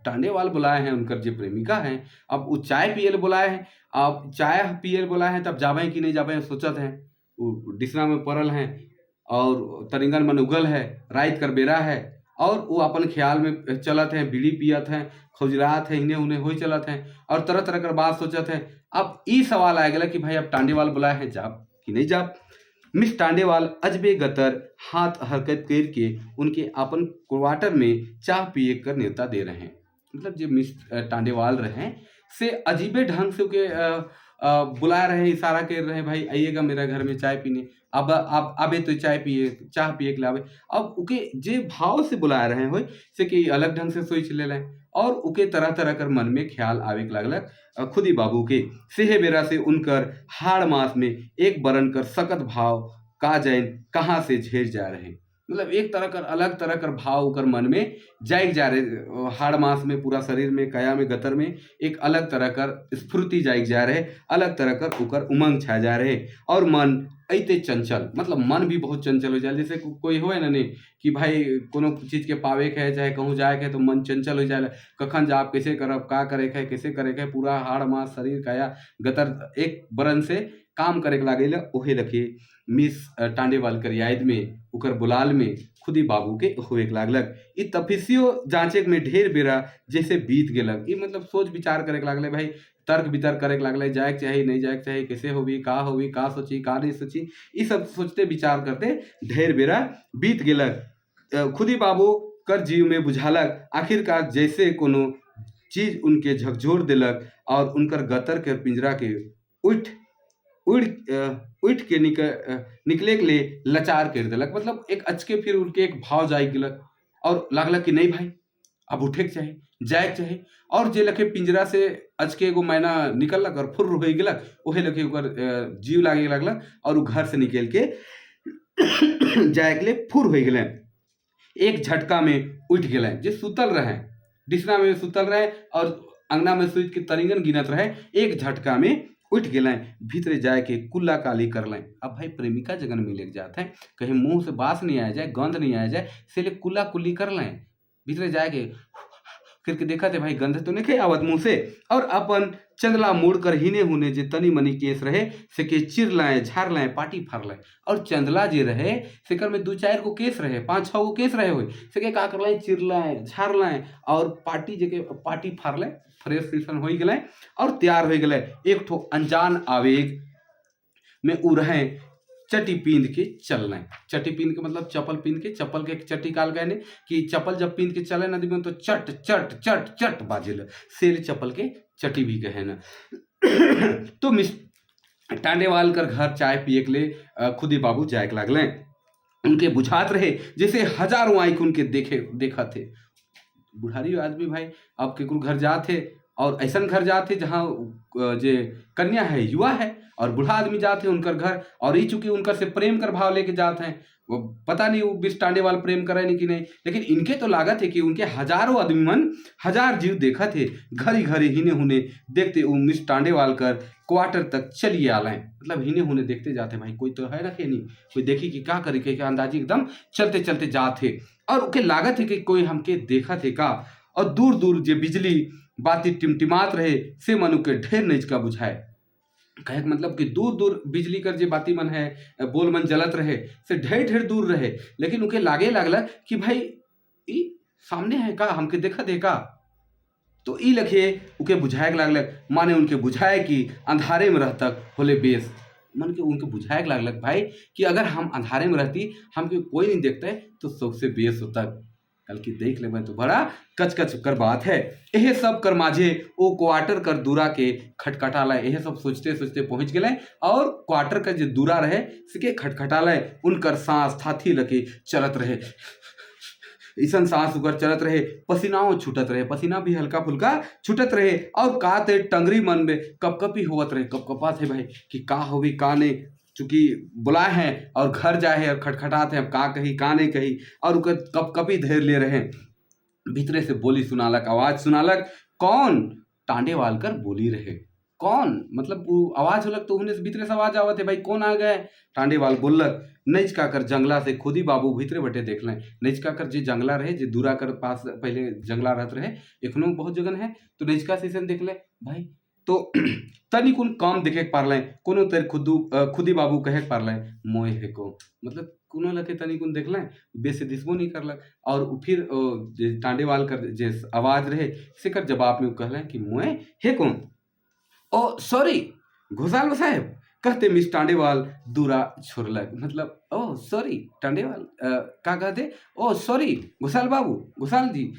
टांडेवाल बुलाए हैं उनकर जो प्रेमिका हैं, अब वो चाय पिए बुलाए हैं, अब चाय पिए बुलाए हैं तब जाबे कि नहीं जाबे सोचत हैं। वो डिसना में पड़ल हैं और तरिंगन मन उगल है, रात कर बेरा है और वो अपन ख्याल में चलत हैं, बीड़ी पियत हैं, खुजरात हैं, इन्हें उन्हें हो चलत हैं और तरह तरह कर बात सोचत हैं। अब ई सवाल आ गया कि भाई अब टांडेवाल बुलाए हैं जाब कि नहीं जाब। मिस टांडेवाल अजबे गतर हाथ हरकत करके उनके अपन क्वार्टर में चाह पिए कर न्योता दे रहे हैं, मतलब जो मिस टांडेवाल रहे से अजीबे ढंग से उनके बुला रहे हैं, इशारा कर रहे हैं भाई आइएगा मेरा घर में चाय पीने, अब आप आबे तो चाय पिए चाह पिए के लावे। अब उके जे भाव से बुला रहे हो से कि अलग ढंग से सोच ले लें और उके तरह तरह कर मन में ख्याल आवे के लगलक खुदी बाबू के सेहे बेरा से उनकर हाड़ मास में एक बरन कर सकत भाव का जैन कहाँ से झेर जा रहे, मतलब एक तरह कर अलग तरह कर भाव उकर मन में जाग जा रहे, हाड़ मास में पूरा शरीर में काया में गतर में एक अलग तरह कर स्फूर्ति जाग जा रहे, अलग तरह कर उकर उमंग छा जा रहे। और मन ऐते चंचल, मतलब मन भी बहुत चंचल हो जाए, जैसे कोई हो ना नहीं कि भाई कोनो चीज के पावे के है चाहे कहूँ जाए के तो मन चंचल हो जाए, कखन जाप कैसे करब का करे के कैसे करे के, पूरा हाड़ मास शरीर काया गतर एक बरन से काम करे के लागे ओहे लखे मिस टांडेवाल कर याद में उकर बुलाल में खुदी बाबू के होए के लागलक। इ तफिसियो जांचे में ढेर बेरा जैसे बीत गेलक, इ मतलब सोच विचार करे के लागले भाई, तर्क वितर्क करे के लागले जाए चाहे नहीं जाए चाहे कैसे होवी का सोची का नहीं सोची, ये सब सोचते विचार करते ढेर बेरा बीत गेलक। खुदी बाबू कर जीव में बुझालक आखिरकार जैसे कोनो चीज उनके झकझोर दिलक और उनकर गतर के पिंजरा के उठ के निकले के लिए लाचार कर दिलक, मतलब एक अचके फिर उनके एक भाव जाग गेलक और लागलक कि नहीं भाई अब उठे के चाहे जाए के चाहे। और जे लखे पिंजरा से अचके एगो मैना निकलक और फुर्र हो गेलक, ओहे लखे ओकर जीव लागे लगलक और वो घर से निकल के जाए के लिए फुर हो गेले। एक झटका में उठ गेले, जे सुतल रहे बिछना में सुतल रहे और अंगना में सुत के तरिंगन गिनत रहे, एक झटका में उठ गेलें, भीतरे जाए के कुल्ला काली कर लें। अब भाई प्रेमिका जगन मिले जाते हैं, कहीं मुंह से बास नहीं आ जाए, गंध नहीं आ जाए, से ले कुल्ला कुल्ली कर लें, भीतरे जाए के करके देखा थे भाई गंध तो नहीं आवत मुंह से, और अपन चंदला मोड़ कर हिने हुने जे तनी मनी केस रहे से के चिर लाए झाड़ लाए पाटी फाड़ लाए, और चंदला जे रहे सेकर में 2-4 गो केस रहे 5-6 गो केस रहे हुए से के का कर लाए चिर लाए झाड़ लाए और पाटी जे के पाटी फाड़ लाए, फ्रेश फ्रेशन हो गए और तैयार हो गए एक ठो अनजान आवेग में उ रहे चटी पींद के चल रहे। चटी पींद के मतलब चप्पल पींद के, चप्पल के चटी काल गए कि चप्पल जब पींद के चले नदी में तो चट चट चट चट बाजे सेल चप्पल के चटी भी कहे ना। तो मिस टांडेवाल कर घर चाय पिए के लिए खुदी बाबू जाए के लगले। उनके बुझात रहे जैसे हजारों आंख उनके देखा थे। बुढ़ारी आदमी भाई अब केकरो घर जाते और ऐसा घर जाते जहाँ जे कन्या है युवा है और बूढ़ा आदमी जाते हैं उनकर घर, और ये चूंकि उनकर से प्रेम कर भाव लेके जाते हैं, वो पता नहीं वो बिस टांडेवाल प्रेम करे नहीं कि नहीं, लेकिन इनके तो लागत है कि उनके हजारों आदमी मन हजार जीव देखा थे घरी घरी हिने हुने देखते वो मिस टांडेवाल कर क्वार्टर तक चलिए आए, मतलब हिने हुने देखते जाते भाई कोई तो है ना कि नहीं, कोई देखी कि क्या करे के अंदाजी एकदम चलते चलते जाते, और उनके लागत है कि कोई हमके देखा थे का, और दूर दूर जे बिजली बाती टिमटिमात रहे से मनु के ढेर नजका बुझाए। कहे मतलब कि दूर दूर बिजली कर जे बाती मन है बोल मन जलत रहे से ढेर ढेर दूर रहे, लेकिन उनके लागे लागला कि भाई ई सामने है का हमके देखा दे का, तो ई लखे उनके बुझाए लागलक, माने उनके बुझाए कि अंधारे में रहतक होले बेस, मन के उनके बुझाए लागलक भाई कि अगर हम अंधारे में रहती हमके कोई नहीं देखते तो सबसे बेस होता, कल की देख ले तो बड़ा कच कच कर बात है। यह सब कर माझे वो क्वार्टर कर दूरा के खटखटा लाए, यह सब सोचते सोचते पहुंच गए और क्वार्टर का जो दूरा रहे सिके खटखटा लाए, उनकर सांस थाथी लगे चलत रहे, ऐसा सांस उकर चलत रहे, पसीनाओं छूटत रहे, पसीना भी हल्का फुल्का छूटत रहे, और का ते टंगरी मन में कपकपी होवत रहे, कपकपा थे भाई कि का होवी का नहीं, चूंकि बुलाए हैं और घर जाए हैं और खटखटाते हैं, अब का कही का नहीं कही, और उनका कपकपी धैर्य ले रहे, भीतरे से बोली सुनालक, आवाज सुनालक, कौन टांडेवाल कर बोली रहे, कौन मतलब वो आवाज होलक तो उन्हें से भीतरे से आवाज आवत है भाई कौन आ गए, टांडेवाल बोलक, नैचका कर जंगला से खुदी बाबू भीतरे बटे देख लें, नैचका कर जे जंगला रहे जे दूरा कर पास पहले जंगला रहत रहे एखनो बहुत जगह है, तो नैचका से देख ले भाई, तो तनी कुन काम देखे पारले, कोनो तेर खुदी बाबू कहे पारले मोय है को, मतलब कोनो लखे तनी कुन देख लें बेसे दिसबो नहीं करलक, और फिर जे टांडेवाल कर जे आवाज रहे से कर जवाब में कहले कि मोय है को, ओ सॉरी घोसाल साहब कहते मिस टांडेवाल दूरा छोड़लक, मतलब ओ सॉरी टांडेवाल का कहते, ओ सॉरी घोसाल बाबू घोसाल जी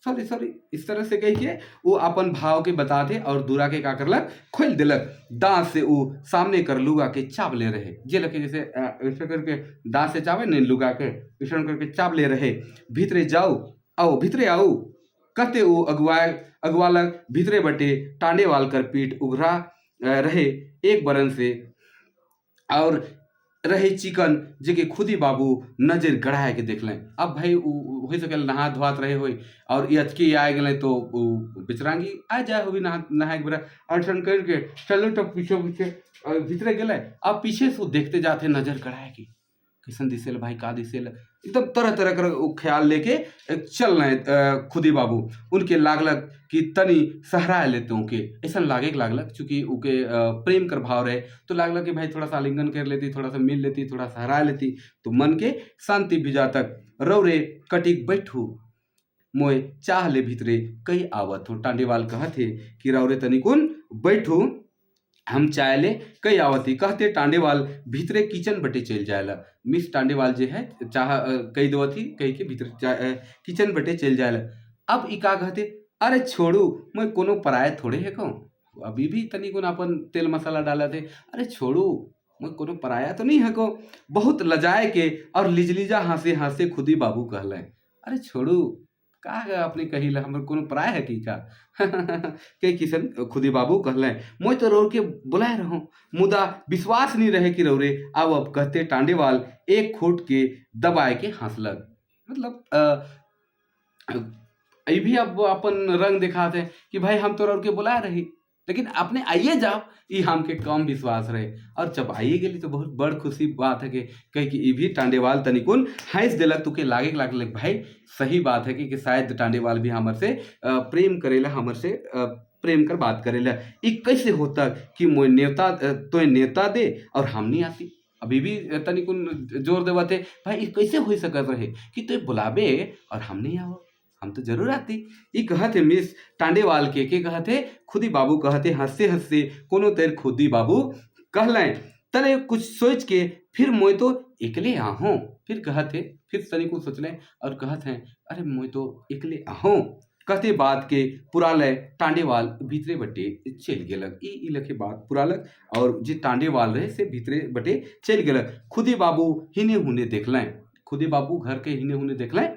सॉरी सॉरी, इस तरह से कह के वो अपन भाव के बता दे, और दूरा के का करलक खोल दिलक, दांत से वो सामने कर लुगा के चाप ले रहे, जे लगे जैसे ऐसे करके दांत से चावे नहीं लुगा के ऐसा करके चाप ले रहे, भीतरे जाओ आओ भीतरे आओ कहते वो अगवालक भीतरे बटे टांडेवाल कर पीठ उघरा रहे एक बरन से, और रहे चिकन जेके खुदी बाबू नजर गड़ाए के देख लें, अब भाई हो सके नहा धोआत रहे हो और ये अचके आ गए तो बेचरांगी आ जाए हो भी नहाए बरा अड़सन करके चलो तो पीछे पीछे भीतरे गए, अब पीछे से देखते जाते नजर गड़ाए की कैसन दिसेल भाई का दिसेल, एकदम तरह तरह कर ख्याल लेके चल रहे खुदी बाबू, उनके लागलक कि तनी सहरा लेते उनके ऐसा लागे लागलक, चूंकि उनके प्रेम कर भाव रहे तो लागलक कि भाई थोड़ा सा आलिंगन कर लेती, थोड़ा सा मिल लेती, थोड़ा सहरा लेती तो मन के शांति भिजा तक रौरे कटिक बैठू मोय चाह ले भीतरे कई आवत हो, टांडेवाल कहते कि रौरे तनिकुन बैठू हम चाय ले कई आवती, कहते टांडेवाल भीतरे किचन बटे चल जाएला, मिस टांडेवाल जे है चाह कई दो थी कही के भीतर किचन बटे चल जाएला, अब ई का कहते अरे छोड़ू मैं कोनो पराये थोड़े है कहूँ, अभी भी तनी को अपन तेल मसाला डाला थे, अरे छोड़ू मैं कोनो पराया तो नहीं है को, बहुत लजाए के और लिजलिजा हंसे हंसे खुदी बाबू कहले अरे छोड़ू का अपने कही ला हमर कोनो पराय है की का के किसन खुदी बाबू कहले मोय तो रौर के बुलाए रहूं, मुदा विश्वास नहीं रहे कि रौरे अब कहते टांडेवाल एक खोट के दबाए के हंसलक, मतलब ये भी अब अपन रंग दिखाते हैं कि भाई हम तो रौर के बुलाए रही, लेकिन अपने आइए जाओ ये हमके कम विश्वास रहे। और जब आइए गेली तो बहुत बड़ खुशी बात है कि कही कि ये भी टांडेवाल तनिकुन हंस दिलक तुके लागे लागल भाई सही बात है कि शायद टांडेवाल भी हमर से प्रेम करेला, हमर से प्रेम कर बात करेला। ये कैसे होता कि मोय नेवता तो नेवता दे और हम नहीं आती। अभी भी तनिकुन जोर देवा थे भाई ये कैसे हो सकत रहे कि तो बुलाबे और हम नहीं आओ, हम तो जरूर आती। ये कहते मिस टांडेवाल के कहते खुदी बाबू कहते हंसते हंसते कोनो तेर खुदी बाबू कहलें तले कुछ सोच के फिर मोय तो एकले आहूँ। फिर कहते फिर तनिको सोचलें और कहते हैं अरे मोय तो एकले आहूँ। कहते बात के पुरालय टांडेवाल भीतरे बटे चल गेलक। ई लखे बात पुरालक और जे टांडेवाल रहे से भीतरे बटे चल गेलक। खुदी बाबू हिने हुने देखलें, खुदी बाबू घर के हिने हुने देखलें।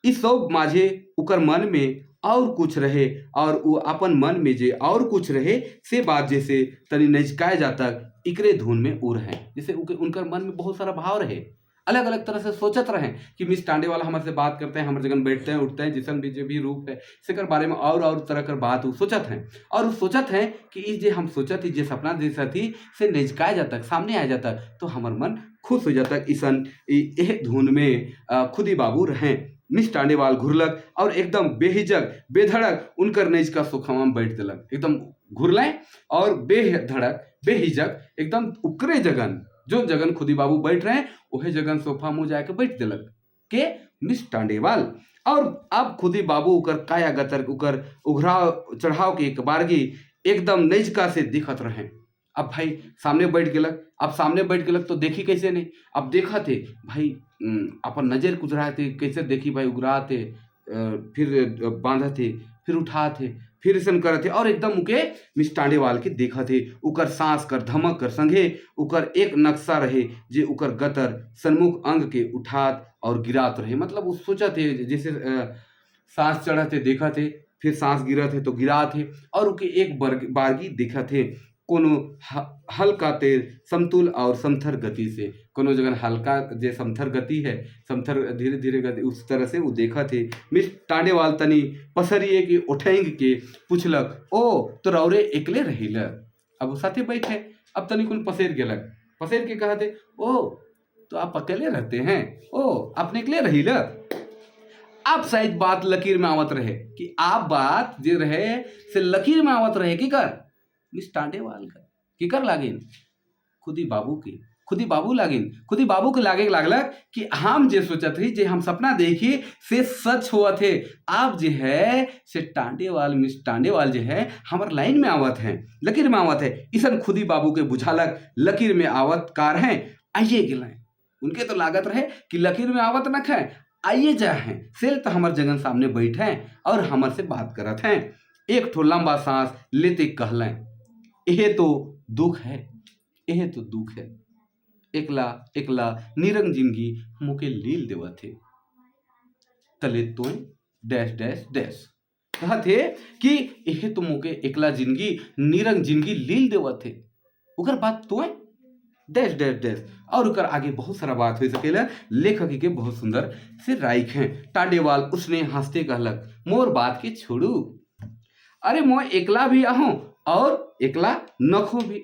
इस सब माझे उकर मन में और कुछ रहे और वो अपन मन में जे और कुछ रहे से बात जैसे तनी नजकाए जाता इकरे धुन में उड़ हैं। जैसे उनकर मन में बहुत सारा भाव रहे, अलग अलग तरह से सोचत रहे कि मिस टांडेवाल हमारे से बात करते हैं, हमारे जगह बैठते हैं उठते हैं, जिसन भी जो भी रूप है सेकर बारे में और तरह कर बात वो सोचत हैं। और वो सोचत हैं कि इस जे हम सोचत थी जे सपना जैसा थी से नजकाए जाता सामने आ जाता तो हमार मन खुश हो जाता। इसन एक धुन में खुदी बाबू रहें। मिस टांडेवाल घुरलक और एकदम बेहिजक बेधड़क उनकर नज का सोखवा में बैठ दिलक। एकदम घुरलें और बेधड़क बेहिजक एकदम उकरे जगन जो जगन खुदी बाबू बैठ रहे हैं वही जगन सोफा मुँह जाके बैठ दिलक के मिस टांडेवाल। और अब खुदी बाबू उकर काया गतर उकर उघराव चढ़ाव के एक बारगी एकदम नजका से दिखत रहे। अब भाई सामने बैठ गेलक, अब सामने बैठ गेलक तो देखी कैसे नहीं, अब देखा थे भाई अपन नजर कुचरा थे कैसे देखी भाई उगरा थे फिर बांधा थे फिर उठा थे फिर ऐसा करते और एकदम उके मिस टांडेवाल के देखा थे उकर सांस कर धमक कर संगे उकर एक नक्शा रहे जे उकर गतर सन्मुख अंग के उठात और गिरात रहे। मतलब वो सोचा थे जैसे सांस चढ़ा थे देखा थे फिर सांस गिरा थे तो गिरा थे और उके एक बारगी देखा थे कोनो हल्का तेज समतुल और समथर गति से, कोनो जगह हल्का जे समथर गति है समथर धीरे धीरे गति उस तरह से वो देखा थे। मिस टांडेवाल तनी पसरिए के उठेंग के पूछलक ओ तो रौरे एकले रहिल। अब वो साथे बैठे अब तनी कुन पसेर गेलक, पसेर के कहते ओ तो आप अकेले रहते हैं, ओ अपने अकेले रहिल। अब शायद बात लकीर में आवत रहे कि आप बात जे रहे से लकीर में आवत रहे कि कर मिस टांडेवाल का की कर लागिन खुदी बाबू की, खुदी बाबू लागिन खुदी बाबू के लागे लागलक कि हम जे सोचत रही जे हम सपना देखी से सच हुआ थे। आप जे है से टांडेवाल मिस टांडेवाल जे है हमार लाइन में आवत हैं लकीर में आवत है। इसन खुदी बाबू के बुझालक लकीर में आवत कार हैं आइए गिलाएं। उनके तो लागत रहे कि लकीर में आवत न खाए आइए जा हैं सेल तो हमार जगह सामने बैठे हैं और हमार से बात करत हैं। एक ठो लंबा सांस लेते कहलें यह तो दुख है, यह तो दुख है एकला एकला निरंग जिंदगी मुके लील देवा थे तले तो डैश डैश डैश कहा थे कि यह तो मुके एकला जिंदगी निरंग जिंदगी लील देवा थे उकर बात तो डैश डैश डैश और उकर आगे बहुत सारा बात हो सकेला। लेखक के बहुत सुंदर से राइक हैं। टांडेवाल उसने हंसते कहलक मोर बात के छोड़ू, अरे मोय एकला भी आहूं और एकला नखो भी।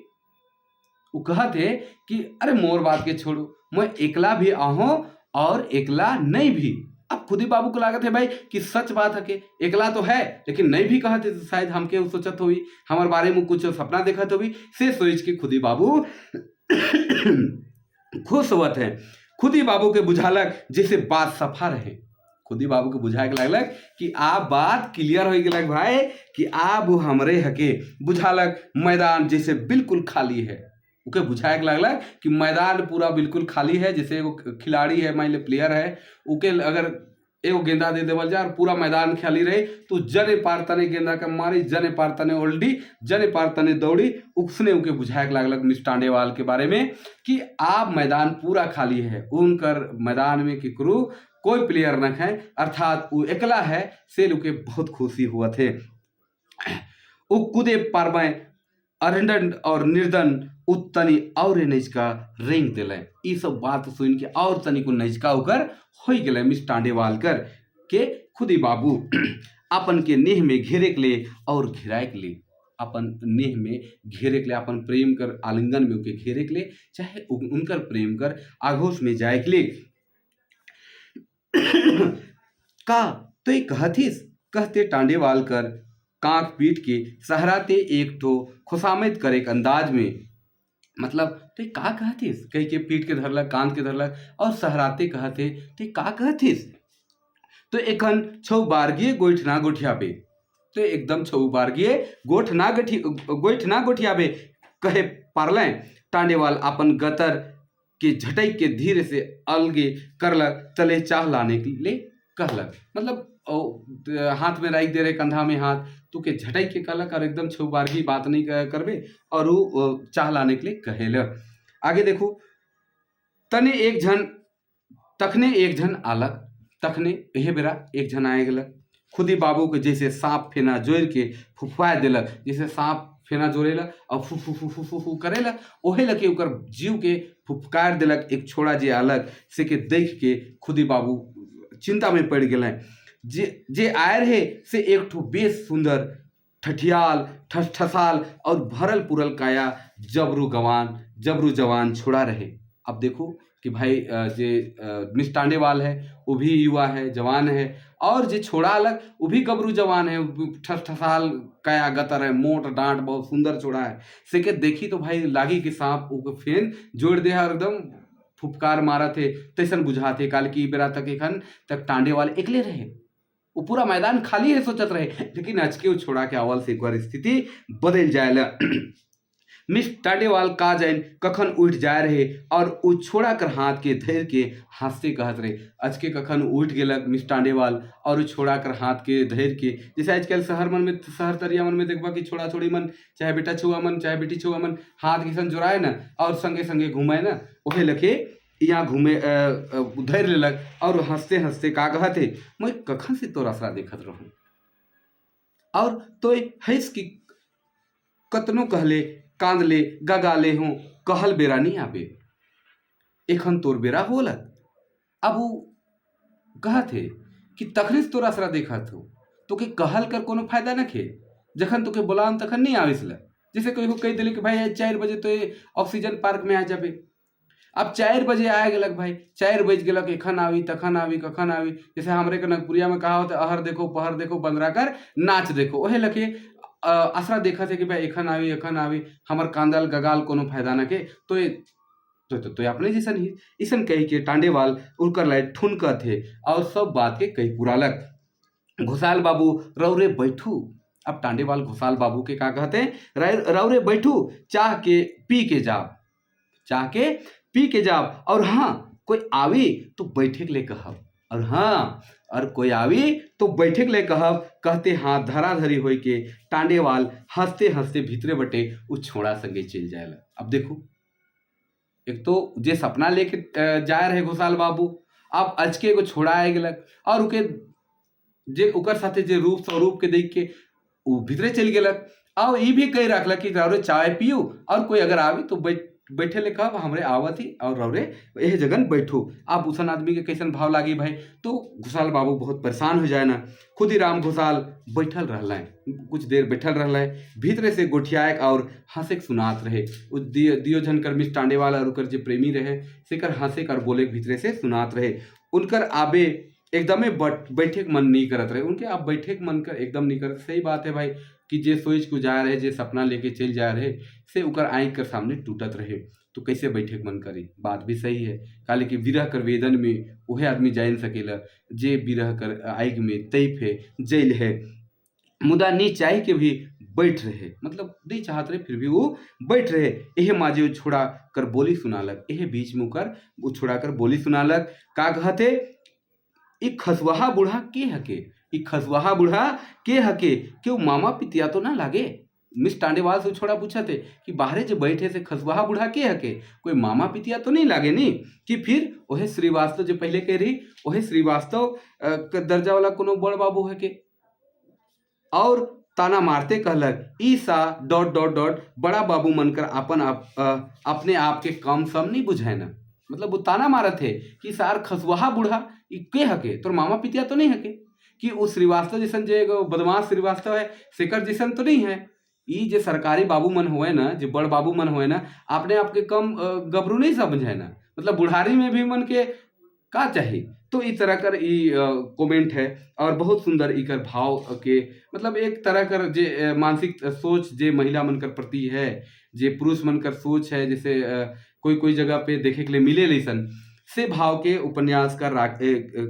वो कहते कि अरे मोर बात के छोड़ो मैं एकला भी आहूं और एकला नहीं भी। अब खुदी बाबू को लागत है भाई कि सच बात है कि एकला तो है लेकिन नहीं भी कहते तो शायद हमके सोचत हुई हमारे बारे में कुछ सपना देखत हुई से सोच के खुदी बाबू खुश होत है। खुदी बाबू के बुझालक जैसे बात सफा रहे, खुदी बाबू के बुझाए के लागलक कि आप बात क्लियर हो गेलक भाई कि आप हमरे हके बुझालक मैदान जैसे बिल्कुल खाली है। उके बुझाए के लागलक कि मैदान पूरा बिल्कुल खाली है जैसे एगो खिलाड़ी है मान ली प्लेयर है उके अगर एगो गेंदा दे देवल जाए और पूरा मैदान खाली रहे तो जने पार तने गेंदा का मारी जने पार तने उल्टी जने पार तने दौड़ी। उसने उनके बुझाए लागलक मिस टांडेवाल के बारे में कि आप मैदान पूरा खाली है उनकर मैदान में केकरो कोई प्लेयर न है अर्थात वो एकला है से उके बहुत खुशी हुआ थे। वो कूदे पारबे अरंडन और निर्दन उतनी और नजका रेंग दिले। ये सब बात सुन के और तनी को नजका होकर हो गए मिस टांडेवाल कर के खुदी बाबू अपन के नेह में घेरे के लिए और घिराए के लिए अपन नेह में घेरे के लिए, अपन प्रेम कर आलिंगन में ओके घेरे के लिए, चाहे उनकर प्रेम कर आघोष में जाए के लिए का तो ये कहथिस, कहते टांडेवाल कर कांख पीट के सहराते एक ठो खुशामद करे के अंदाज में। मतलब तो ये का कहथिस, कह के पीट के धरलक, कांध के धरलक और सहराते कहते तो ये का कहथिस। तो एखन छौ बारगिए गोइठ ना गोठियाबे, तो एकदम छौ बारगिए गोठ ना गोठियाबे कहे पारलें। टांडेवाल अपन गतर के झटक के धीरे से अलगे करलक, तले चाह लाने के लिए कहलक। मतलब हाथ में राख दे रहे, कंधा में हाथ, तो के झटक के कहलक और एकदम छौ बारगी बात नहीं करबे और वो चाह लाने के लिए कहेल। आगे देखो, तने एक झन तखने एक झन आलक, तखने एहे बेरा एक झन आए गेलक। खुदी बाबू के जैसे सांप फेना जोड़ के फुफुआ देलक, जैसे सांप फेना जोड़ेलक और फू फू फू फू फू फू करेलक, ओहे लगे ओकर जीव के फुफकार देलक। एक छोड़ा जे अलग से के देख के खुदी बाबू चिंता में पड़ गए। जे आए रहे से एक ठो बेस सुंदर ठठियाल ठसठसाल और भरल पुरल काया जबरू जवान छोड़ा रहे। अब देखो कि भाई जे मिस टांडेवाल है वो भी युवा है, जवान है, और जे छोड़ा अलग वो भी गबरू जवान है, ठसठसाल काया गतर है, मोट डांट, बहुत सुंदर छोड़ा है। से के देखी तो भाई लागी कि सांप वो फेन जोड़ दे और एकदम फुफकार मारा थे, तैसन बुझा थे। काल की बेरा तक एखन तक टांडेवाल एकले रहे, वो पूरा मैदान खाली है सोचत रहे, लेकिन अचके वो छोड़ा के आवल से एक बार स्थिति बदल जाए। मिस टांडेवाल का जैन कखन उठ जाए रहे और उ छोड़ा कर हाथ के धैर के हंसते कहत रहे। अचके कखन उठ गेलक मिस टांडेवाल और छोड़ा कर हाथ के धैर के, जैसे आजकल शहर तरिया मन में देखबा कि छोड़ा छोड़ी मन, चाहे बेटा छुआ मन चाहे बेटी छुआ मन, हाथ किसन जोड़ाए ना और संगे संगे घुमाए ना, ओहे लखे यहाँ घूमे धैर लेलक और हंसते हंसते का कहते, मैं कखन से तोरा सरा देखत रहूं और तो हैस की कतनो कहले कांद ले गगाले हूँ, कहल बेरा नहीं आबे, एखन तोर बेरा होलक। अब वो कहते कि तखने से तोरा सरा देखत हो, तो के कहल कर कोनो फायदा न खे, जखन तो के बुलान तखन नहीं आवेसला। जैसे कोई को कह दिले कि भाई 4 बजे तो ऑक्सीजन पार्क में आ जाबे, अब 4 बजे आए गेलक भाई, 4 बज गेलक, एखन आवी तखन आवी कखन आवी। जैसे हमरे के नगपुरिया में कहा होता, अहर देखो पहर देखो बंदरा कर नाच देखो, ओहे लखे असरा देखा थे कि भाई एखन आवी हमर कांदल गगाल कोनो फायदा न के। तो अपने जैसन ही इसन कही के टांडेवाल उनकर लाइट ठुनका थे और सब बात के कही पुरालक। घुसाल बाबू रौरे बैठू। अब टांडेवाल घुसाल बाबू के का कहते, रौरे बैठू, चाह के पी के जाब और हाँ कोई आवी तो बैठे के लिए कहब, और हाँ और कोई आवी तो बैठे के लिए कहब। कहते हाथ धराधरी होई के टांडेवाल हंसते हंसते भीतरे बटे उस छोड़ा संगे चल जाएला। अब देखो, एक तो जे सपना लेके जाए रहे घुसाल बाबू, अब अचके को छोड़ा आए गेलक और उके जे उकर साथे जे रूप स्वरूप के देख के वो भीतरे चल गेलक और ये भी कही रखलक कि रौरे चाय पियो और कोई अगर आवी तो बैठे ले कब हमरे आवत ही और रौरे यह जगन बैठो। अब उसन आदमी के कैसन भाव लागी भाई, तो घुसाल बाबू बहुत परेशान हो जाए ना। खुद ही राम घुसाल बैठल रहला, कुछ देर बैठल रहला, भीतरे से गोठियाए और हंसे सुनात रहे। दियो झन कर मिस टांडेवाल और उकर जे प्रेमी रहे सेकर हंसे कर बोले भीतरे से सुनात रहे। उनकर आबे एकदमे बैठे के मन नहीं करत रहे, उनके आप बैठे के मन कर एकदम नहीं करत। सही बात है भाई कि जे सोच को जा रहे, जे सपना लेके चल जा रहे से उकर आँख कर सामने टूटत रहे, तो कैसे बैठे के मन करे। बात भी सही है, काले कि विरह कर वेदन में वह आदमी जान सकेला जे विरह कर आग में तैफ है जैल है। मुदा नी चाह के भी बैठ रहे, मतलब नहीं चाहत रहे फिर भी वो बैठ रहे। यह माजे छोड़ा कर बोली सुनालक, यह बीच में कर वो छोड़ा कर बोली सुनालक। का कहते, ई खसवाहा बूढ़ा के हके, ई खसवाहा बूढ़ा के हके, क्यों मामा पितिया तो ना लागे। मिस टांडेवाल से छोड़ा पूछा थे कि बाहरे जो बैठे से खसवाहा बूढ़ा के हके, कोई मामा पितिया तो नहीं लागे नी। कि फिर वह श्रीवास्तव जो पहले कह रही वह श्रीवास्तव का दर्जा वाला कोनो बड़ बाबू है के, और ताना मारते कहलक ईसा ... बड़ा बाबू मनकर अपने आप के कम सम नहीं बुझाए ना। मतलब वो ताना मारा थे कि सार खसवाहा बूढ़ा के हके, तोर मामा पितिया तो नहीं हके, कि उस श्रीवास्तव जैसन जो बदमाश श्रीवास्तव है शेखर जैसन तो नहीं है ई जे सरकारी बाबू मन होए ना, जे बड़ बाबू मन होए ना, अपने आप के कम गबरू नहीं समझे ना, मतलब बुढ़ारी में भी मन के का चाही। तो ई तरह कर ई कमेंट है और बहुत सुंदर इकर भाव के, मतलब एक तरह कर जे मानसिक सोच जे महिला मन कर प्रति है, जे पुरुष मन कर सोच है, जैसे कोई कोई जगह पे देखे के लिए मिले लइसन से भाव के उपन्यास का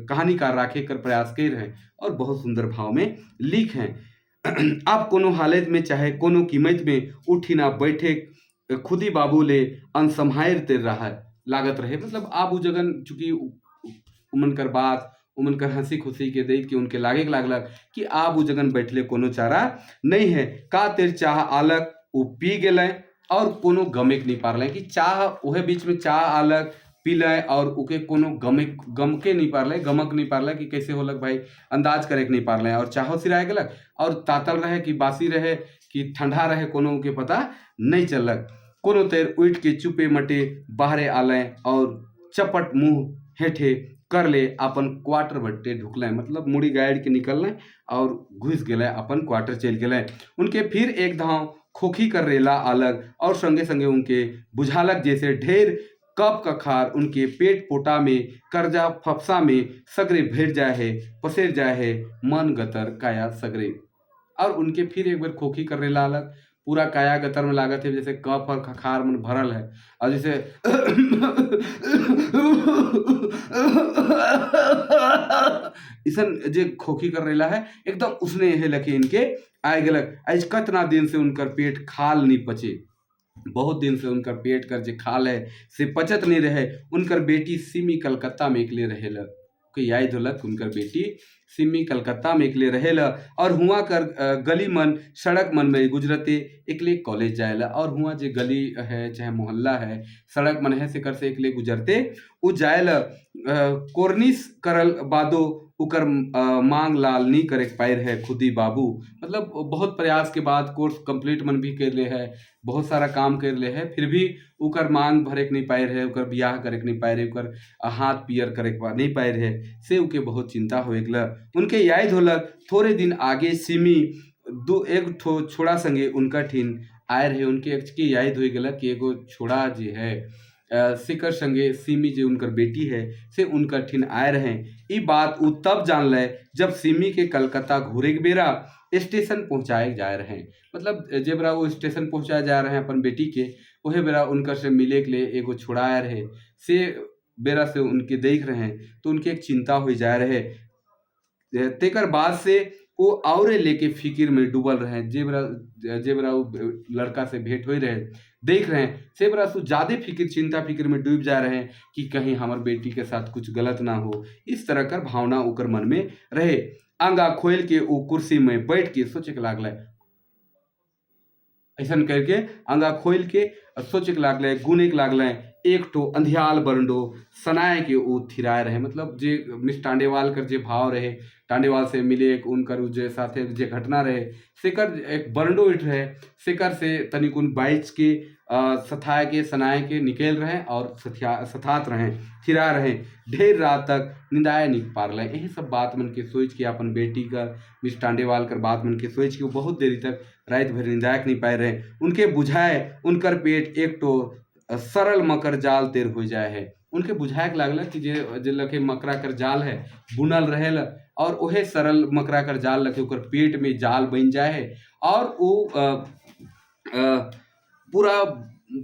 कहानीकार राखे कर प्रयास कर हैं और बहुत सुंदर भाव में लिख हैं। आप कोनो हालत में चाहे कोनो कीमत में उठी ना बैठे, खुदी बाबू ले अनसम्हार ते रहा लागत रहे, मतलब आप उ जगन चूंकि उमन कर बात, उमन कर हंसी खुशी के देख के उनके लागे के लागलक कि आप उ जगन बैठले कोनो चारा नहीं है, का तेर चाह आलक उ पी गेले और कोनो गमे के नहीं पारले, कि चाह उहे बीच में चाह आलक पी ले और उके कोनो गम के नहीं पारले, गमक नहीं पारले कि कैसे होलक भाई, अंदाज करे के नहीं पारले, और चाहो सिराय गेलक और तातल रहे कि बासी रहे कि ठंडा रहे कोनो के पता नहीं चलक। कोनो तेर उठ के चुपे मटे बाहरे आले और चपट मुंह हेठे कर ले अपन क्वार्टर बट्टे ढुकले, मतलब मुड़ी गाड़ के निकलने और घुस गए अपन क्वार्टर चल गए। उनके फिर एक धाव खोखी कर रेला अलग और संगे संगे उनके बुझालक जैसे ढेर कप का खार उनके पेट पोटा में कर्जा फफसा में सगरे भेट जाए है, पसेर जाए है मन गतर काया सगरे। और उनके फिर एक बार खोखी कर रेला अलग, पूरा काया गतर में लागत है जैसे कफ और खखार मन भरल है, और जैसे इसन जे खोखी कर रेला है एकदम उसने यह लखे इनके आए गलक। आज कतना दिन से उनकर पेट खाल नहीं पचे, बहुत दिन से उनकर पेट कर जे खाल है से पचत नहीं रहे। उनकर बेटी सिमी कलकत्ता में एकले रहेला, के याद होलक उनकर बेटी सिमी कलकत्ता में एकले रहेला और हुआ कर गली मन सड़क मन में गुजरते एकले कॉलेज जाएला, और हुआ जे गली है चाहे मोहल्ला है सड़क मन है से कर से एकले गुजरते उ जाएला। कोर्निस करल बादो उकर मांग लाल नहीं करे पाए रहे खुदी बाबू, मतलब बहुत प्रयास के बाद कोर्स कंप्लीट मन भी कर ले है, बहुत सारा काम कर ले है, फिर भी उकर मांग भरे के नहीं पाए रहे, उकर बियाह करे के नहीं पाए रहे, उकर हाथ पियर करे के नहीं पाए रहे से उके बहुत चिंता हो गया। उनके याद होलक थोड़े दिन आगे सिमी दो एक ठो छोड़ा संगे उनका ठीन आए रहे, उनके एक के याद हो गया कि एगो छोड़ा जे है सिकर संगे सिमी जे उनकर बेटी है से उनकर ठीन आए रहे। ई बात उ तब जान ले जब सिमी के कलकत्ता घूरे के बेरा स्टेशन पहुंचाए जा रहे हैं, मतलब जे बेरा वो स्टेशन पहुंचाए जा रहे हैं अपन बेटी के, वही बेरा उनकर से मिले के लिए एगो छोड़ा आए रहे से बेरा से उनके देख रहे हैं तो उनके एक चिंता हो जा रहे। तेकर बाद से वो औरे लेके फिकिर में डूबल रहे, जे बेरा वो लड़का से भेंट हो रहे देख रहे हैं से बेरा सु ज्यादा फिकिर चिंता फिकिर में डूब जा रहे हैं कि कहीं हमार बेटी के साथ कुछ गलत ना हो, इस तरह कर भावना ओकर मन में रहे। आंगा खोल के वो कुर्सी में बैठ के सोचे के लागल, ऐसा करके आंगा खोल के सोचे के लागल, गुने के लागल, एक ठो अंधियाल बरंडो सनाए के उ थिराए रहे, मतलब जे मिस टांडेवाल कर जे भाव रहे, टांडेवाल से मिले एक उनकर जे साथे जे घटना रहे सेकर एक बरंडो उठ रहे, सेकर से तनिक उन बाइच के सथाए के सनाए के निकल रहे और सथात रहे थिरा रहे, ढेर रात तक निंदाए नहीं पारले। यही सब बात मन के सोच के अपन बेटी का मिस टांडेवाल कर बात मन के सोच के वो बहुत देरी तक रात भर निंदायक नहीं पाए रहे। उनके बुझाए उनकर पेट एक तो सरल मकर जाल तेर हो जाए है, उनके बुझाए के लागल कि जे लखे मकरा कर जाल है बुनल रहेला और ओहे सरल मकरा कर जाल लखे ओकर पेट में जाल बन जाए है और वो पूरा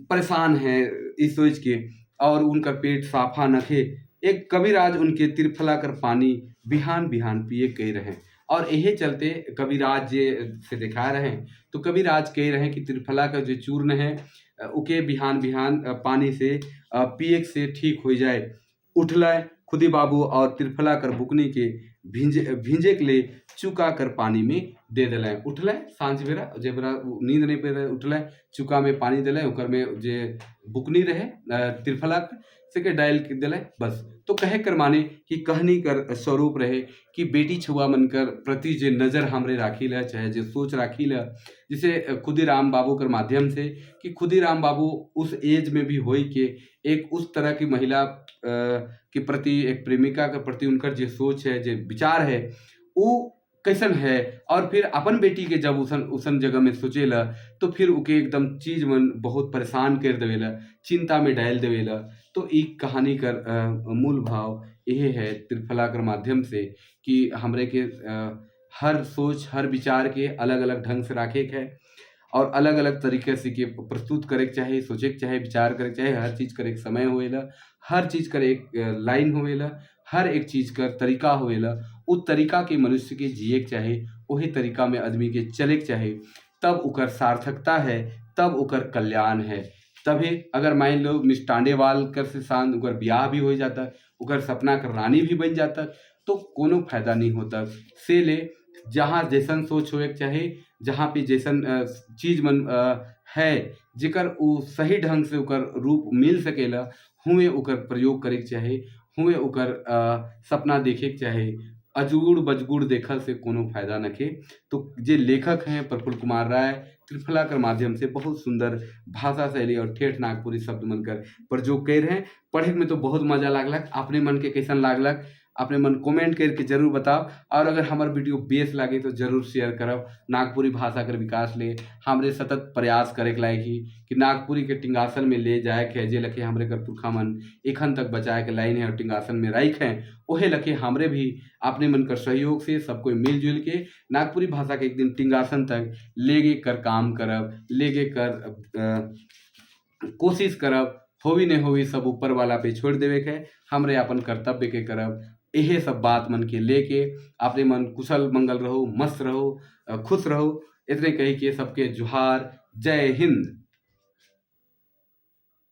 परेशान है इस सोच के, और उनका पेट साफा नखे। एक कविराज उनके तिरफला कर पानी बिहान बिहान पिए कह रहे, और यही चलते कविराज जे से दिखा रहे हैं तो कविराज कह रहे हैं कि त्रिफला का जो चूर्ण है उके बिहान बिहान पानी से पिए से ठीक हो जाए। उठलाए खुदी बाबू और त्रिफला कर बुकनी के भींजे के लिए चुका कर पानी में दे दिलाए। उठलाए सांझ बेरा जे बेरा नींद नहीं पे रहे उठलाए चुका में पानी दिलाए, ओकर में जे बुकनी रहे त्रिफला से के डायल के दिलाए बस। तो कहे कर माने कि कहनी कर स्वरूप रहे कि बेटी छुआ मनकर प्रति जे नज़र हमरे राखी ला चाहे जे सोच राखी ला, जिसे खुदीराम बाबू कर माध्यम से कि खुदीराम बाबू उस एज में भी होई के एक उस तरह की महिला के प्रति एक प्रेमिका के प्रति उनकर जे सोच है जे विचार है वो कैसन है, और फिर अपन बेटी के जब उसन जगह में सोचेला तो फिर उके एकदम चीज मन बहुत परेशान कर देवेला, चिंता में डाल देवेला। तो ई कहानी कर मूल भाव यही है त्रिफला कर माध्यम से कि हमरे के हर सोच हर विचार के अलग अलग ढंग से रखे के है और अलग अलग तरीके से के प्रस्तुत करे के चाहे, सोचे के चाहे, विचार करे के चाहे। हर चीज करे एक समय होएला, हर चीज करे एक लाइन होएला, हर एक चीज कर तरीका होएला। उ तरीका के मनुष्य के जिए के चाहे, वही तरीका में आदमी के चले के चाहे, तब ओकर सार्थकता है, तब ओकर कल्याण है। तभी अगर मान लो मिष्टांडेवाल कर से शांत ओकर ब्याह भी हो जाता, ओकर सपना कर रानी भी बन जाता, तो कोनो फायदा नहीं होता। से ले जहाँ जैसन सोच होए के चाहे, जहाँ पे जैसन चीज मन है जेकर उ सही ढंग से ओकर रूप मिल सकेला, हुए ओकर प्रयोग करे के चाहे, हुए ओकर सपना देखे के चाहे। अजगुड़ बजगुड़ देखल से कोनो फायदा नखे। तो जे लेखक हैं प्रफुल्ल कुमार राय त्रिफला कर माध्यम से बहुत सुंदर भाषा शैली और ठेठ नागपुरी शब्द मनकर प्रयोग कर रहे हैं। पढ़े में तो बहुत मजा लागलक। अपने मन के कैसन लागलक अपने मन कमेंट करके जरूर बताओ, और अगर हमार वीडियो बेस लागे तो जरूर शेयर करब। नागपुरी भाषा कर विकास ले हमरे सतत प्रयास करे के लागी कि नागपुरी के टिंगासन में ले जाए के जे लखे हमरे कर पुरखा मन एखन तक बचाए के लाइन है और टिंगासन में राइख हैं, ओहे लखे हमरे भी अपने मन कर सहयोग से सब कोई मिलजुल के नागपुरी भाषा के एक दिन टिंगासन तक लेगे कर काम करब, लेगे कर कोशिश करब। होवी नहीं होवी सब ऊपर वाला पे छोड़ देवे के, हमरे अपन कर्तव्य के करब। यही सब बात मन के लेके अपने मन कुशल मंगल रहो, मस्त रहो, खुश रहो। इतने कही के सबके जोहार, जय हिंद।